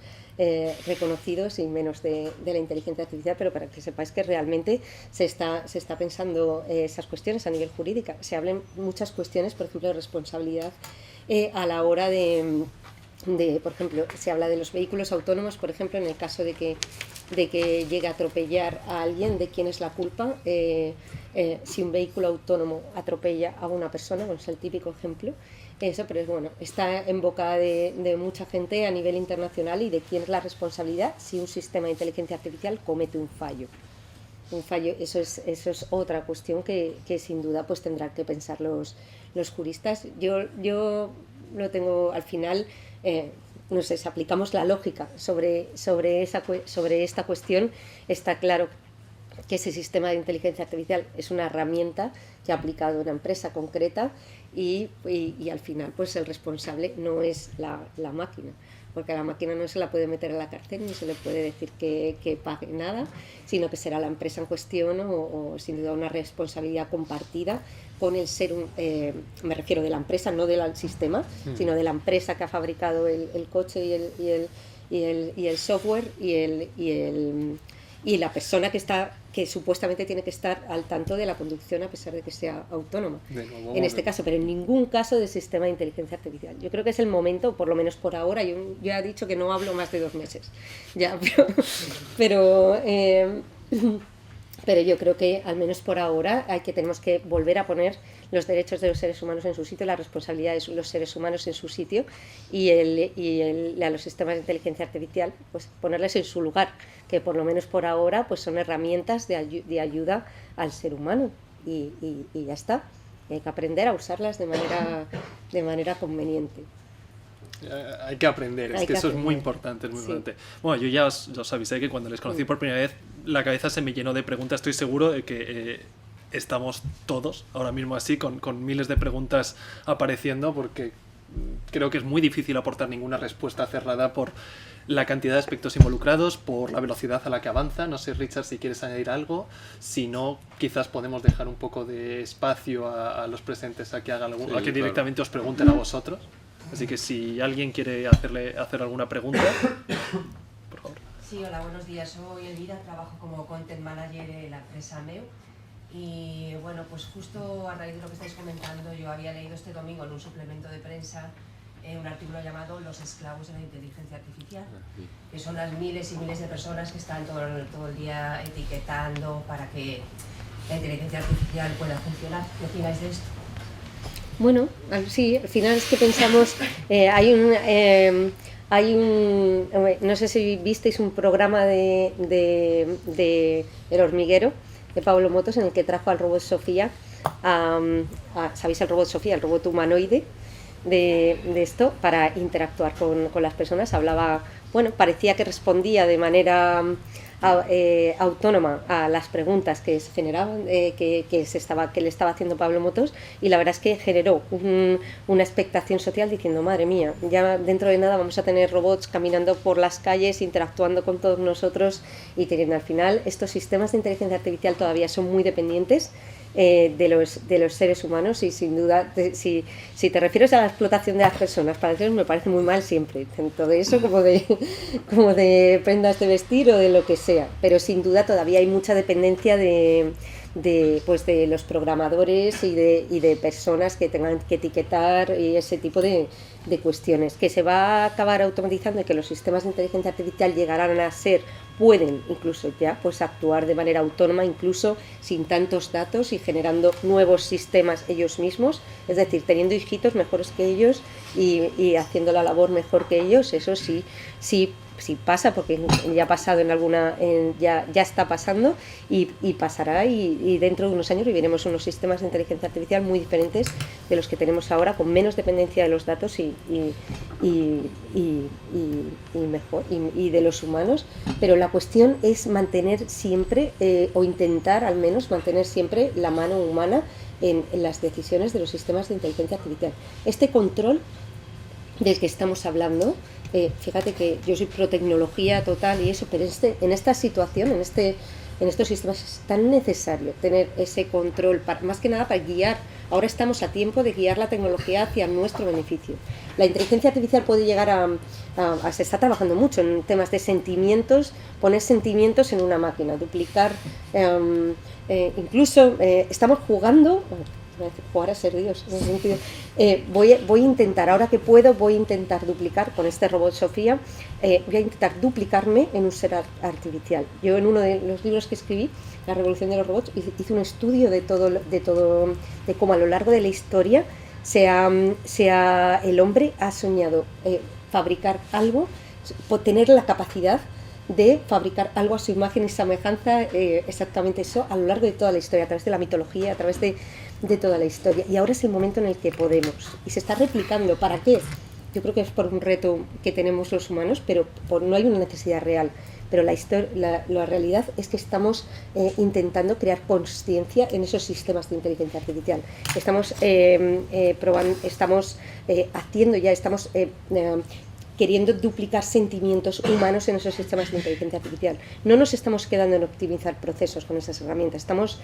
reconocidos y menos de la inteligencia artificial, pero para que sepáis que realmente se está pensando esas cuestiones a nivel jurídico. Se hablan muchas cuestiones, por ejemplo, de responsabilidad a la hora de, por ejemplo, se habla de los vehículos autónomos, por ejemplo, en el caso de que llegue a atropellar a alguien, ¿de quién es la culpa? Si un vehículo autónomo atropella a una persona, es el típico ejemplo, eso, pero bueno, está en boca de mucha gente a nivel internacional, y de quién es la responsabilidad si un sistema de inteligencia artificial comete un fallo. Eso es otra cuestión que sin duda pues tendrán que pensar los juristas. Yo lo tengo al final, no sé, si aplicamos la lógica sobre esta cuestión, está claro que ese sistema de inteligencia artificial es una herramienta que ha aplicado una empresa concreta y al final pues el responsable no es la máquina, porque a la máquina no se la puede meter a la cárcel ni se le puede decir que pague nada, sino que será la empresa en cuestión o sin duda una responsabilidad compartida con el ser, me refiero de la empresa, no del sistema, sino de la empresa que ha fabricado el coche y el software y la persona que supuestamente tiene que estar al tanto de la conducción a pesar de que sea autónoma. En este caso, pero en ningún caso de sistema de inteligencia artificial. Yo creo que es el momento, por lo menos por ahora, yo he dicho que no hablo más de 2 meses, ya, pero yo creo que al menos por ahora tenemos que volver a poner los derechos de los seres humanos en su sitio, la responsabilidad de los seres humanos en su sitio y a los sistemas de inteligencia artificial pues ponerles en su lugar, que por lo menos por ahora pues son herramientas de ayuda al ser humano y ya está. Y hay que aprender a usarlas de manera conveniente. Hay que aprender, eso es muy importante, importante. Bueno, yo ya os avisé que cuando les conocí por primera vez la cabeza se me llenó de preguntas. Estoy seguro de que estamos todos ahora mismo así con miles de preguntas apareciendo, porque creo que es muy difícil aportar ninguna respuesta cerrada por la cantidad de aspectos involucrados, por la velocidad a la que avanza. No sé, Richard, si quieres añadir algo. Si no, quizás podemos dejar un poco de espacio a los presentes a que hagan a que directamente os pregunten a vosotros. Así que si alguien quiere hacer alguna pregunta, por favor. Sí, hola, buenos días. Soy Elvira, trabajo como Content Manager en la empresa MEU. Y bueno, pues justo a raíz de lo que estáis comentando, yo había leído este domingo en un suplemento de prensa un artículo llamado Los esclavos de la inteligencia artificial, que son las miles y miles de personas que están todo el día etiquetando para que la inteligencia artificial pueda funcionar. ¿Qué opináis de esto? Bueno, sí, al final es que pensamos, no sé si visteis un programa de El Hormiguero, de Pablo Motos, en el que trajo al robot Sofía, ¿sabéis el robot Sofía, el robot humanoide de esto, para interactuar con las personas? Hablaba, bueno, parecía que respondía de manera autónoma a las preguntas que se generaban, que le estaba haciendo Pablo Motos, y la verdad es que generó una expectación social diciendo, madre mía, ya dentro de nada vamos a tener robots caminando por las calles, interactuando con todos nosotros, y teniendo al final estos sistemas de inteligencia artificial todavía son muy dependientes de los seres humanos, y sin duda, si te refieres a la explotación de las personas, para eso me parece muy mal siempre, tanto de eso como de prendas de vestir o de lo que sea, pero sin duda todavía hay mucha dependencia de los programadores y de personas que tengan que etiquetar y ese tipo de cuestiones, que se va a acabar automatizando, y que los sistemas de inteligencia artificial llegarán a ser, pueden incluso ya pues actuar de manera autónoma, incluso sin tantos datos, y generando nuevos sistemas ellos mismos, es decir, teniendo hijitos mejores que ellos y haciendo la labor mejor que ellos. Eso sí pasa, porque ya ha pasado ya está pasando, y pasará, y dentro de unos años viviremos unos sistemas de inteligencia artificial muy diferentes de los que tenemos ahora, con menos dependencia de los datos y mejor y de los humanos. Pero la cuestión es mantener siempre, o intentar al menos mantener siempre, la mano humana en las decisiones de los sistemas de inteligencia artificial. Este control del que estamos hablando, fíjate que yo soy pro tecnología total y eso, pero en esta situación, en estos sistemas es tan necesario tener ese control, más que nada para guiar. Ahora estamos a tiempo de guiar la tecnología hacia nuestro beneficio. La inteligencia artificial puede llegar se está trabajando mucho en temas de sentimientos, poner sentimientos en una máquina, duplicar, incluso estamos jugando, jugar a ser Dios, en ese sentido. Voy a intentar, ahora que puedo, voy a intentar duplicar con este robot Sofía, voy a intentar duplicarme en un ser artificial. Yo, en uno de los libros que escribí, La revolución de los robots, hice un estudio de cómo a lo largo de la historia el hombre ha soñado fabricar algo, tener la capacidad de fabricar algo a su imagen y semejanza, exactamente eso, a lo largo de toda la historia, a través de la mitología, a través de toda la historia. Y ahora es el momento en el que podemos, y se está replicando. ¿Para qué? Yo creo que es por un reto que tenemos los humanos, pero no hay una necesidad real. Pero la realidad es que estamos intentando crear consciencia en esos sistemas de inteligencia artificial. Estamos probando, estamos haciendo ya, estamos queriendo duplicar sentimientos humanos en esos sistemas de inteligencia artificial. No nos estamos quedando en optimizar procesos con esas herramientas, estamos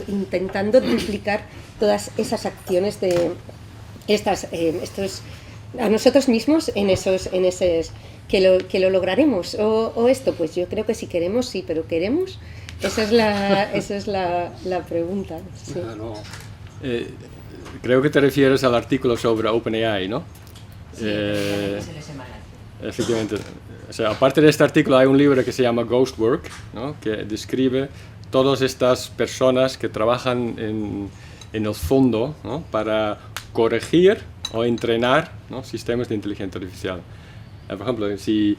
intentando duplicar todas esas acciones de a nosotros mismos en esos que lo lograremos o esto. Pues yo creo que si queremos, sí, pero ¿queremos? Esa es la pregunta. Sí. Claro. Creo que te refieres al artículo sobre OpenAI, ¿no? Sí, efectivamente. O sea, aparte de este artículo hay un libro que se llama Ghost Work, ¿no? Que describe todas estas personas que trabajan en el fondo, ¿no? Para corregir o entrenar, ¿no? Sistemas de inteligencia artificial. Por ejemplo, si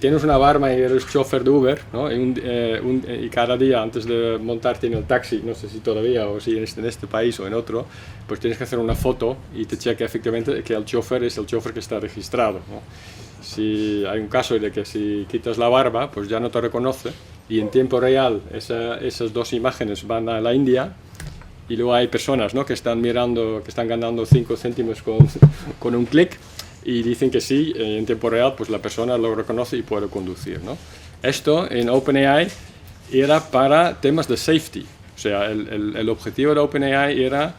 tienes una barba y eres chofer de Uber, ¿no? Y cada día antes de montarte en el taxi, no sé si todavía o si en este país o en otro, pues tienes que hacer una foto y te cheque efectivamente que el chofer es el chofer que está registrado, ¿no? Si hay un caso de que si quitas la barba, pues ya no te reconoce, y en tiempo real esas dos imágenes van a la India, y luego hay personas, ¿no? que están mirando, que están ganando 5 céntimos con un clic, y dicen que sí, en tiempo real pues la persona lo reconoce y puede conducir, ¿no? Esto en OpenAI era para temas de safety, o sea, el objetivo de OpenAI era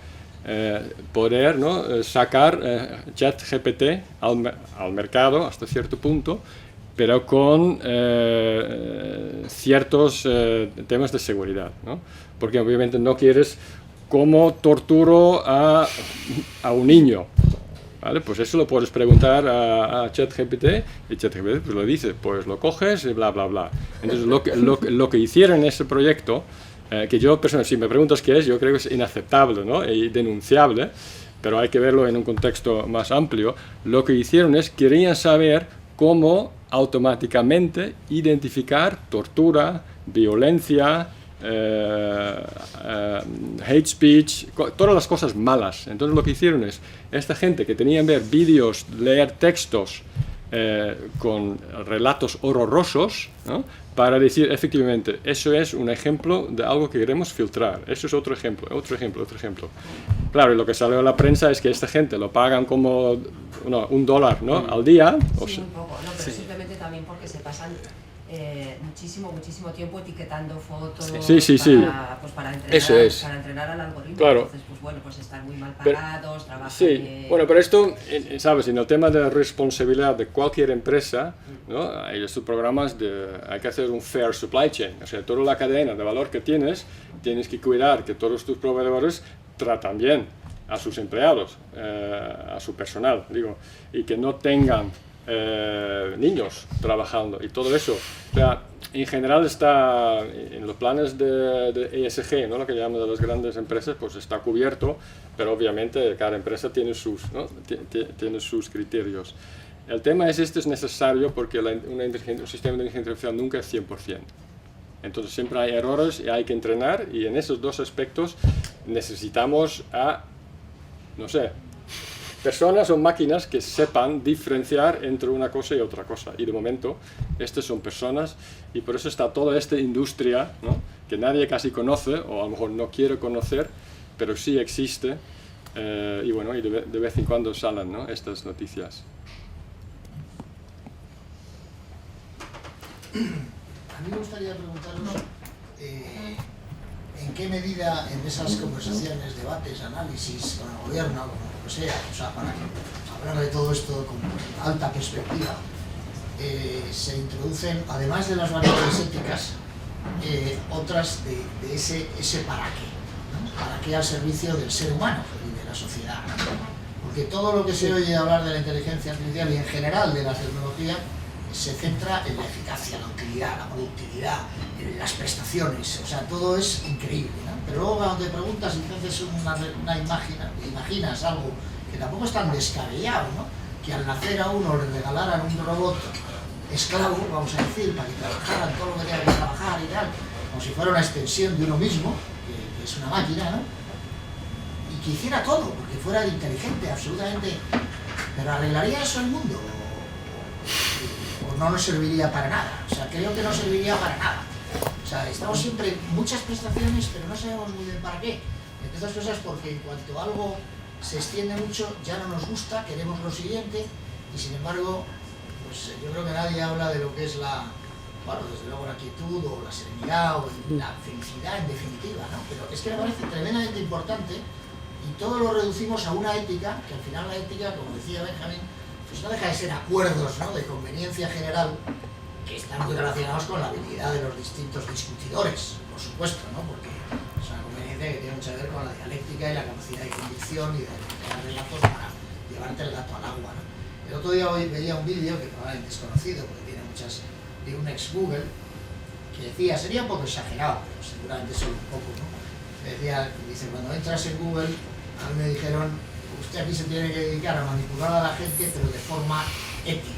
poder, ¿no? sacar ChatGPT al mercado hasta cierto punto, pero con ciertos temas de seguridad, ¿no? Porque obviamente no quieres cómo torturo a un niño, ¿vale? Pues eso lo puedes preguntar a ChatGPT y ChatGPT pues lo dice, pues lo coges y bla bla bla. Entonces lo que hicieron en ese proyecto, que yo personalmente, si me preguntas qué es, yo creo que es inaceptable, ¿no? Y denunciable, pero hay que verlo en un contexto más amplio. Lo que hicieron es, querían saber cómo automáticamente identificar tortura, violencia, hate speech, todas las cosas malas. Entonces lo que hicieron es, esta gente que tenían ver vídeos, leer textos con relatos horrorosos, ¿no? Para decir efectivamente, eso es un ejemplo de algo que queremos filtrar, eso es otro ejemplo, otro ejemplo, otro ejemplo. Claro, y lo que salió en la prensa es que esta gente lo pagan como $1, ¿no? Al día. Sí, un poco, no, pero simplemente también porque se pasan muchísimo tiempo etiquetando fotos para entrenar, eso es. Para entrenar al algoritmo. Claro. Entonces, pues bueno, pues están muy mal pagados, trabajan... Sí, bueno, pero esto, ¿sabes? En el tema de responsabilidad de cualquier empresa, ¿no? Hay estos programas hay que hacer un fair supply chain, o sea, toda la cadena de valor que tienes que cuidar que todos tus proveedores tratan bien a sus empleados, a su personal, digo, y que no tengan niños trabajando y todo eso. O sea, en general está en los planes de ESG, ¿no? Lo que llamamos de las grandes empresas, pues está cubierto, pero obviamente cada empresa tiene sus, ¿no? tiene sus criterios. El tema es es necesario porque un sistema de inteligencia artificial nunca es 100%. Entonces siempre hay errores y hay que entrenar, y en esos dos aspectos necesitamos no sé, personas o máquinas que sepan diferenciar entre una cosa y otra cosa. Y de momento, estas son personas, y por eso está toda esta industria, ¿no? Que nadie casi conoce, o a lo mejor no quiere conocer, pero sí existe. Y bueno, y de vez en cuando salen, ¿no? Estas noticias. A mí me gustaría preguntaros en qué medida en esas conversaciones, debates, análisis con el gobierno, con lo que sea, o sea, para hablar de todo esto con alta perspectiva, se introducen, además de las variables éticas, otras de ese para qué, ¿no? Para qué al servicio del ser humano y de la sociedad, ¿no? Porque todo lo que se oye hablar de la inteligencia artificial y en general de la tecnología se centra en la eficacia, la utilidad, la productividad, en las prestaciones, o sea, todo es increíble, ¿no? Pero luego cuando te preguntas y te haces imaginas algo que tampoco es tan descabellado, ¿no? Que al nacer a uno le regalaran un robot esclavo, vamos a decir, para que trabajara todo lo que tenga que trabajar y tal, como si fuera una extensión de uno mismo, que es una máquina, ¿no? Y que hiciera todo, porque fuera inteligente, absolutamente, pero ¿arreglaría eso el mundo? No nos serviría para nada, o sea, creo que no serviría para nada. O sea, estamos siempre en muchas prestaciones, pero no sabemos muy bien para qué. Entre otras cosas porque en cuanto algo se extiende mucho, ya no nos gusta, queremos lo siguiente, y sin embargo, pues yo creo que nadie habla de lo que es desde luego la quietud, o la serenidad, o la felicidad en definitiva, ¿no? Pero es que me parece tremendamente importante, y todo lo reducimos a una ética, que al final la ética, como decía Benjamin, pues no deja de ser acuerdos, ¿no? De conveniencia general, que están muy relacionados con la habilidad de los distintos discutidores, por supuesto, ¿no? Porque es una conveniencia que tiene mucho que ver con la dialéctica y la capacidad de convicción y de crear relatos para llevarte el gato al agua, ¿no? El otro día hoy veía un vídeo que probablemente es conocido porque tiene muchas, de un ex Google, que decía, sería un poco exagerado, pero seguramente solo un poco, ¿no? Dice, cuando entras en Google, a mí me dijeron, usted aquí se tiene que dedicar a manipular a la gente, pero de forma ética.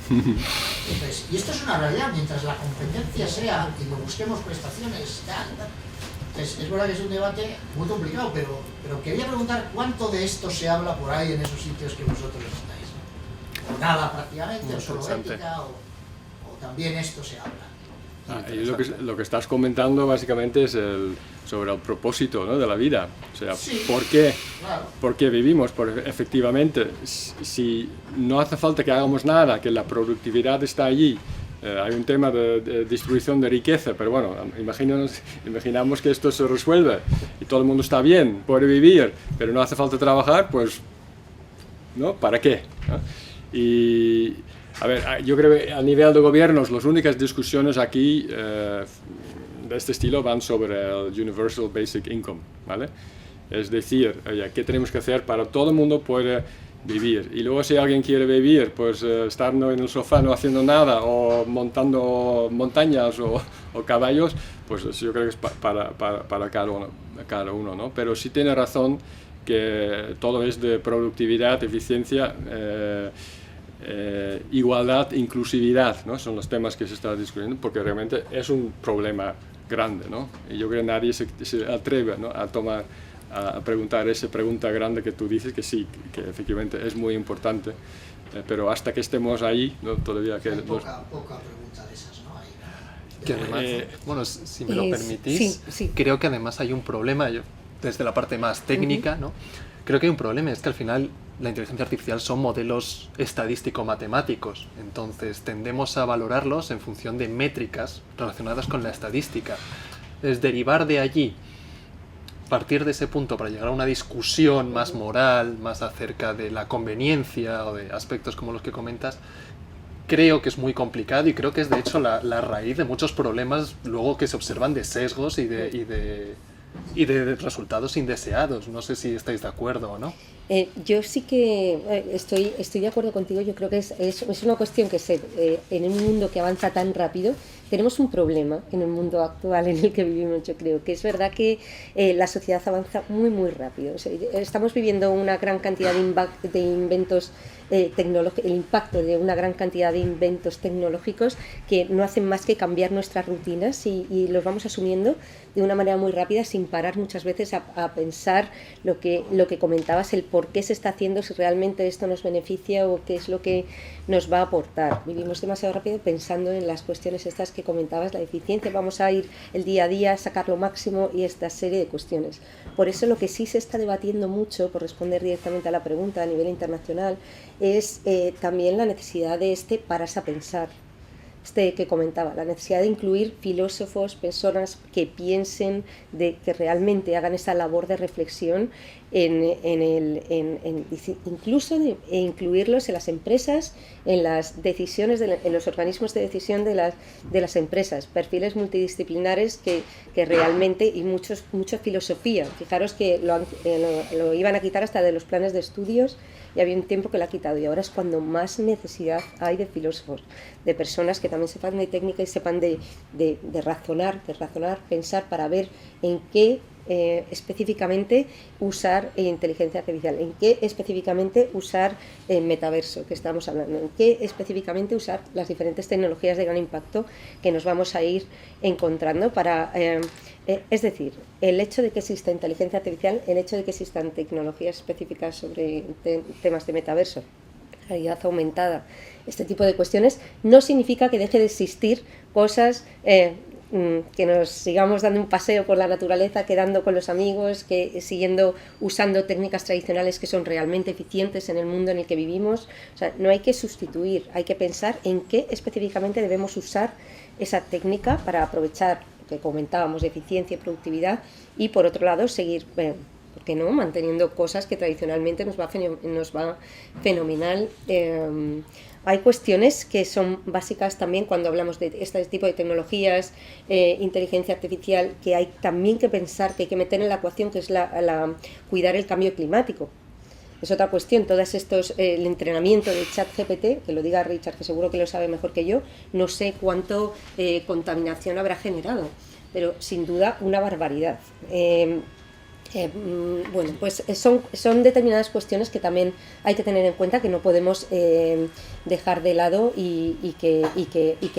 Entonces, y esto es una realidad, mientras la competencia sea y lo busquemos prestaciones, tal. Entonces, es verdad que es un debate muy complicado, pero quería preguntar cuánto de esto se habla por ahí en esos sitios que vosotros estáis, ¿no? O nada prácticamente, o solo ética, o también esto se habla. Y lo que estás comentando básicamente es sobre el propósito, ¿no? De la vida. O sea, sí, ¿por qué? Claro. ¿Por qué vivimos? Porque efectivamente, si no hace falta que hagamos nada, que la productividad está allí, hay un tema de distribución de riqueza, pero bueno, imaginamos que esto se resuelve y todo el mundo está bien, puede vivir, pero no hace falta trabajar, pues, ¿no? ¿Para qué? ¿No? Y A ver, yo creo que a nivel de gobiernos las únicas discusiones aquí de este estilo van sobre el Universal Basic Income, ¿vale? Es decir, oye, ¿qué tenemos que hacer para que todo el mundo pueda vivir? Y luego si alguien quiere vivir, pues estando en el sofá no haciendo nada o montando montañas o caballos, pues yo creo que es para cada uno, ¿no? Pero sí tiene razón que todo es de productividad, eficiencia, igualdad, inclusividad, ¿no? Son los temas que se están discutiendo porque realmente es un problema grande, ¿no? Y yo creo que nadie se atreve, ¿no?, a preguntar esa pregunta grande que tú dices, que sí, que efectivamente es muy importante, pero hasta que estemos ahí, ¿no?, todavía que... Poca pregunta de esas, ¿no? Que además, bueno, si me lo permitís, sí. Creo que además hay un problema, yo, desde la parte más técnica, ¿no? Creo que hay un problema, es que al final la inteligencia artificial son modelos estadístico-matemáticos, entonces tendemos a valorarlos en función de métricas relacionadas con la estadística. Es derivar de allí, partir de ese punto para llegar a una discusión más moral, más acerca de la conveniencia o de aspectos como los que comentas, creo que es muy complicado y creo que es de hecho la raíz de muchos problemas luego que se observan de sesgos y de resultados indeseados. No sé si estáis de acuerdo o no. Yo sí que estoy de acuerdo contigo. Yo creo que es una cuestión que en un mundo que avanza tan rápido, tenemos un problema en el mundo actual en el que vivimos. Yo creo que es verdad que la sociedad avanza muy, muy rápido. O sea, estamos viviendo una gran cantidad de inventos tecnológicos, el impacto de una gran cantidad de inventos tecnológicos que no hacen más que cambiar nuestras rutinas y los vamos asumiendo de una manera muy rápida sin parar muchas veces a pensar lo que comentabas, el por qué se está haciendo, si realmente esto nos beneficia o qué es lo que nos va a aportar. Vivimos demasiado rápido pensando en las cuestiones estas que comentabas, la eficiencia, vamos a ir el día a día, sacar lo máximo y esta serie de cuestiones. Por eso lo que sí se está debatiendo mucho, por responder directamente a la pregunta a nivel internacional, es también la necesidad de pararse a pensar. Que comentaba, la necesidad de incluir filósofos, personas que piensen, que realmente hagan esa labor de reflexión, incluso incluirlos en las empresas, en las decisiones, en los organismos de decisión de las empresas, perfiles multidisciplinares que realmente, y mucha filosofía. Fijaros que lo iban a quitar hasta de los planes de estudios, y había un tiempo que lo ha quitado, y ahora es cuando más necesidad hay de filósofos, de personas que también sepan de técnica y sepan de razonar, pensar para ver en qué específicamente usar inteligencia artificial, en qué específicamente usar metaverso, que estamos hablando, en qué específicamente usar las diferentes tecnologías de gran impacto que nos vamos a ir encontrando para... es decir, el hecho de que exista inteligencia artificial, el hecho de que existan tecnologías específicas sobre temas de metaverso, realidad aumentada, este tipo de cuestiones, no significa que deje de existir cosas que nos sigamos dando un paseo por la naturaleza, quedando con los amigos, usando técnicas tradicionales que son realmente eficientes en el mundo en el que vivimos. O sea, no hay que sustituir, hay que pensar en qué específicamente debemos usar esa técnica para aprovechar lo que comentábamos de eficiencia y productividad, y por otro lado seguir, ¿por qué no?, manteniendo cosas que tradicionalmente nos va fenomenal. Hay cuestiones que son básicas también cuando hablamos de este tipo de tecnologías, inteligencia artificial, que hay también que pensar, que hay que meter en la ecuación, que es cuidar el cambio climático. Es otra cuestión, el entrenamiento de ChatGPT, que lo diga Richard, que seguro que lo sabe mejor que yo, no sé cuánto contaminación habrá generado, pero sin duda una barbaridad. Bueno, pues son determinadas cuestiones que también hay que tener en cuenta, que no podemos dejar de lado y que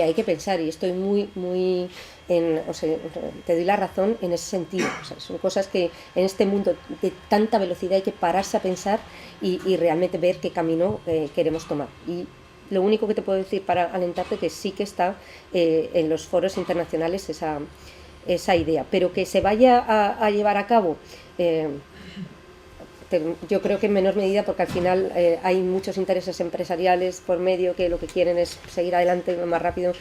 hay que pensar, y estoy muy te doy la razón en ese sentido. O sea, son cosas que en este mundo de tanta velocidad hay que pararse a pensar y realmente ver qué camino queremos tomar. Y lo único que te puedo decir para alentarte, que sí que está en los foros internacionales esa idea, pero que se vaya a llevar a cabo yo creo que en menor medida, porque al final hay muchos intereses empresariales por medio que lo que quieren es seguir adelante lo más rápido,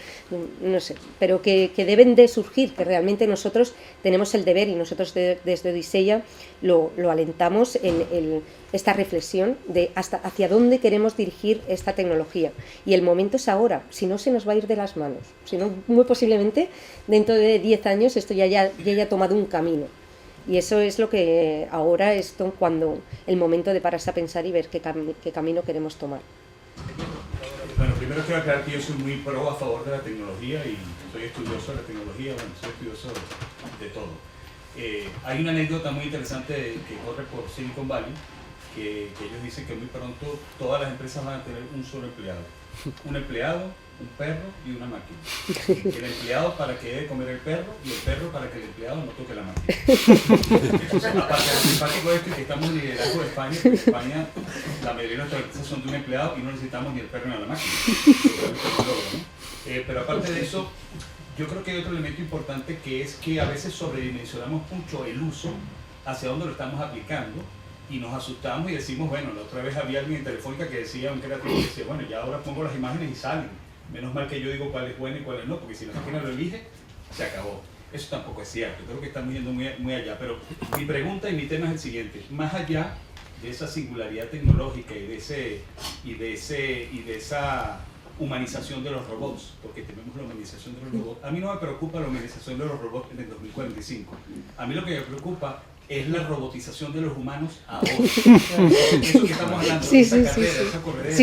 no sé, pero que deben de surgir, que realmente nosotros tenemos el deber, y nosotros desde Odiseya lo alentamos en esta reflexión de hacia dónde queremos dirigir esta tecnología. Y el momento es ahora, si no se nos va a ir de las manos, si no, muy posiblemente dentro de 10 años esto ya haya tomado un camino. Y eso es lo que ahora es cuando el momento de pararse a pensar y ver qué camino queremos tomar. Bueno, primero quiero aclarar que yo soy muy a favor de la tecnología y soy estudioso de la tecnología, bueno, soy estudioso de todo. Hay una anécdota muy interesante que corre por Silicon Valley, que ellos dicen que muy pronto todas las empresas van a tener un solo empleado. Un empleado, un perro y una máquina. El empleado para que dé de comer el perro y el perro para que el empleado no toque la máquina. Aparte de lo simpático de esto y que estamos en liderazgo de España, porque en España la mayoría de nuestras empresas son de un empleado y no necesitamos ni el perro ni la máquina. Pero aparte de eso, yo creo que hay otro elemento importante que es que a veces sobredimensionamos mucho el uso, hacia dónde lo estamos aplicando, y nos asustamos y decimos, bueno, la otra vez había alguien en Telefónica que decía, un creativo que decía, bueno, ya ahora pongo las imágenes y salen. Menos mal que yo digo cuál es bueno y cuál es no, porque si la máquina lo elige, se acabó. Eso tampoco es cierto, creo que estamos yendo muy allá. Pero mi pregunta y mi tema es el siguiente, más allá de esa singularidad tecnológica y de esa humanización de los robots, porque tenemos la humanización de los robots, a mí no me preocupa la humanización de los robots en el 2045. A mí lo que me preocupa es la robotización de los humanos ahora. Eso que estamos hablando, esa carrera, esa corredera,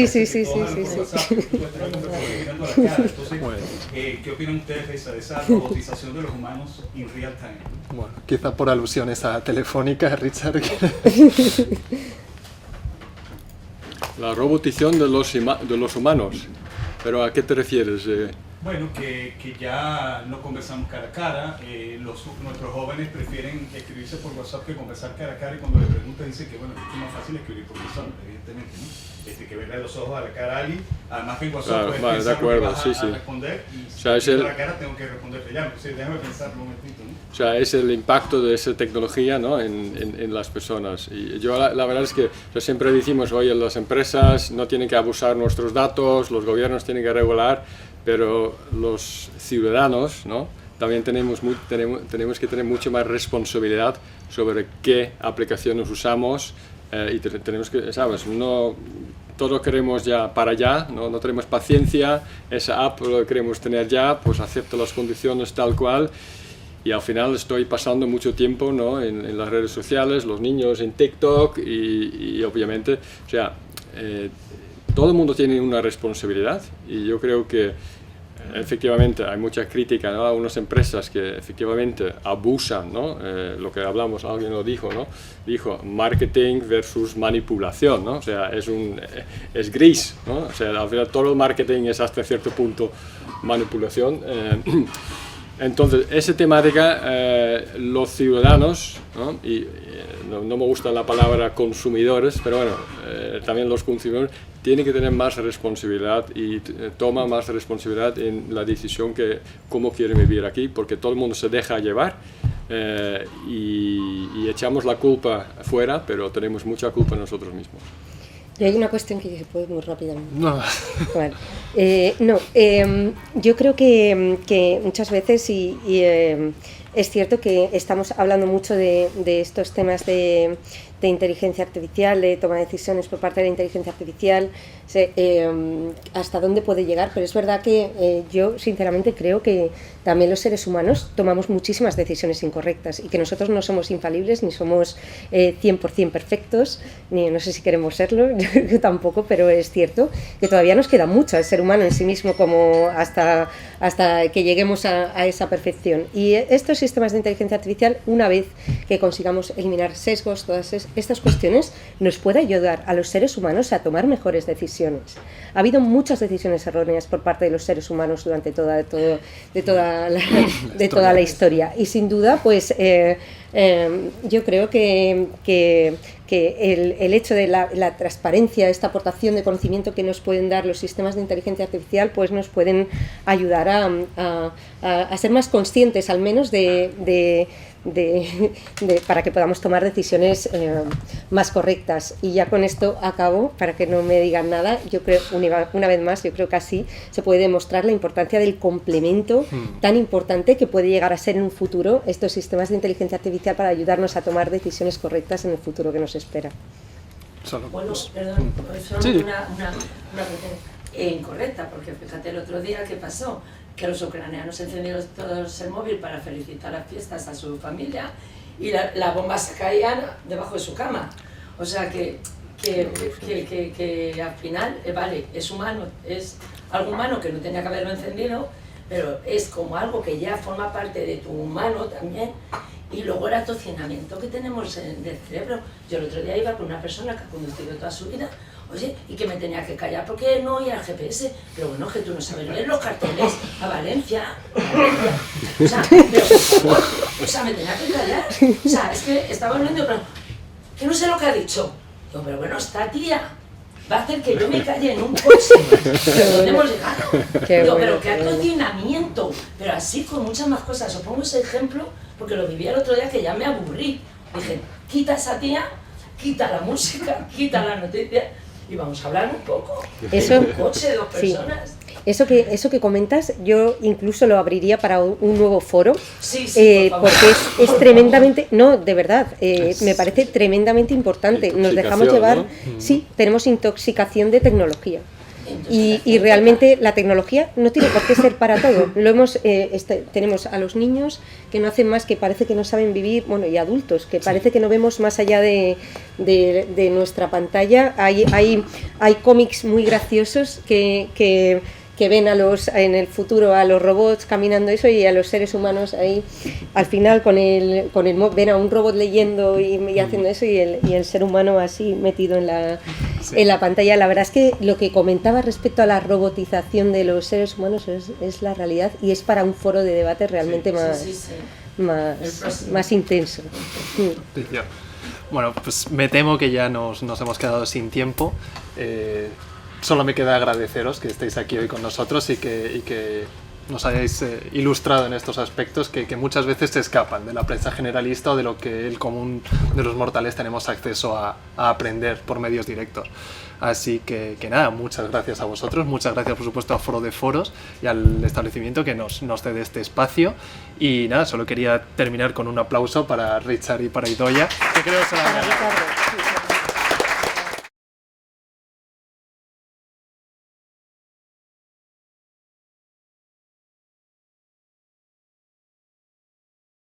¿qué opinan ustedes de esa robotización de los humanos en real time? Bueno, quizá por alusiones a Telefónica, Richard. La robotización de los humanos. ¿Pero a qué te refieres? Bueno, que ya no conversamos cara a cara, nuestros jóvenes prefieren escribirse por WhatsApp que conversar cara a cara, y cuando le preguntan dicen que bueno, es más fácil escribir por WhatsApp, evidentemente, ¿no? Que verle a los ojos a la cara a alguien, además que en WhatsApp puedes pensar lo que vas a responder, y si a la cara tengo que responderte ya, entonces déjame pensarlo un momentito, ¿no? O sea, es el impacto de esa tecnología, ¿no? en las personas. Y yo la verdad es que siempre decimos, oye, las empresas no tienen que abusar nuestros datos, los gobiernos tienen que regular, pero los ciudadanos, ¿no? También tenemos que tener mucha más responsabilidad sobre qué aplicaciones usamos, y tenemos que, ¿sabes? No todo queremos ya para allá, no tenemos paciencia, esa app lo queremos tener ya, pues acepto las condiciones tal cual. Y al final estoy pasando mucho tiempo, ¿no? en las redes sociales, los niños en TikTok y obviamente, o sea, todo el mundo tiene una responsabilidad, y yo creo que efectivamente hay mucha crítica, ¿no? A unas empresas que efectivamente abusan, ¿no? Lo que hablamos, alguien lo dijo, ¿no? Dijo marketing versus manipulación, ¿no? O sea, es gris, ¿no? O sea, al final todo el marketing es hasta cierto punto manipulación. Entonces, esa temática, los ciudadanos, ¿no? Y no me gusta la palabra consumidores, pero bueno, también los consumidores tienen que tener más responsabilidad y toma más responsabilidad en la decisión que cómo quieren vivir aquí, porque todo el mundo se deja llevar y echamos la culpa fuera, pero tenemos mucha culpa nosotros mismos. Y hay una cuestión que se puede muy rápidamente. No. Vale. Yo creo que muchas veces es cierto que estamos hablando mucho de estos temas de inteligencia artificial, de toma de decisiones por parte de la inteligencia artificial, hasta dónde puede llegar, pero es verdad que yo sinceramente creo que también los seres humanos tomamos muchísimas decisiones incorrectas, y que nosotros no somos infalibles, ni somos 100% perfectos, ni no sé si queremos serlo, yo tampoco, pero es cierto que todavía nos queda mucho al ser humano en sí mismo como hasta que lleguemos a esa perfección. Y estos sistemas de inteligencia artificial, una vez que consigamos eliminar sesgos, todas estas cuestiones, nos puede ayudar a los seres humanos a tomar mejores decisiones. Ha habido muchas decisiones erróneas por parte de los seres humanos durante toda la historia, y sin duda pues yo creo que el hecho de la transparencia, esta aportación de conocimiento que nos pueden dar los sistemas de inteligencia artificial, pues nos pueden ayudar a ser más conscientes al menos de para que podamos tomar decisiones más correctas. Y ya con esto acabo, para que no me digan nada. Yo creo, una vez más, yo creo que así se puede demostrar la importancia del complemento tan importante que puede llegar a ser en un futuro estos sistemas de inteligencia artificial para ayudarnos a tomar decisiones correctas en el futuro que nos espera. Bueno, perdón, solo Sí. una cuestión incorrecta, porque fíjate el otro día que pasó, que los ucranianos encendieron todos el móvil para felicitar las fiestas a su familia y las bombas se caían debajo de su cama. O sea que al final, vale, es humano, es algo humano que no tenía que haberlo encendido, pero es como algo que ya forma parte de tu humano también. Y luego el atocinamiento que tenemos del cerebro. Yo el otro día iba con una persona que ha conducido toda su vida, oye, y que me tenía que callar porque no oía el GPS. Pero bueno, que tú no sabes leer los carteles a Valencia. O sea, pero por favor, o sea, me tenía que callar. O sea, es que estaba hablando, pero que no sé lo que ha dicho. Digo, pero bueno, esta tía va a hacer que yo me calle en un coche. ¿Dónde hemos llegado? Digo, pero qué atocinamiento. Pero así con muchas más cosas. Os pongo ese ejemplo porque lo viví el otro día que ya me aburrí. Dije, quita esa tía, quita la música, quita la noticia y vamos a hablar un poco. Eso, en un coche, dos sí. personas. Eso que comentas, yo incluso lo abriría para un nuevo foro, Sí, por favor. porque es tremendamente, no, de verdad, me parece tremendamente importante. Nos dejamos llevar, ¿no? sí, tenemos intoxicación de tecnología. Y realmente la tecnología no tiene por qué ser para todo. Tenemos a los niños que no hacen más, que parece que no saben vivir, bueno, y adultos, que parece que no vemos más allá de nuestra pantalla. Hay cómics muy graciosos que ven en el futuro a los robots caminando eso y a los seres humanos ahí al final ven a un robot leyendo y haciendo eso y el ser humano así metido en la pantalla. La verdad es que lo que comentaba respecto a la robotización de los seres humanos es la realidad y es para un foro de debate realmente más intenso. Bueno, pues me temo que ya nos hemos quedado sin tiempo. Solo me queda agradeceros que estéis aquí hoy con nosotros y que nos hayáis ilustrado en estos aspectos que muchas veces se escapan de la prensa generalista o de lo que el común de los mortales tenemos acceso a aprender por medios directos. Así que nada, muchas gracias a vosotros, muchas gracias por supuesto a Foro de Foros y al establecimiento que nos cede este espacio. Y nada, solo quería terminar con un aplauso para Richard y para Idoia, que creo que se lo han ganado.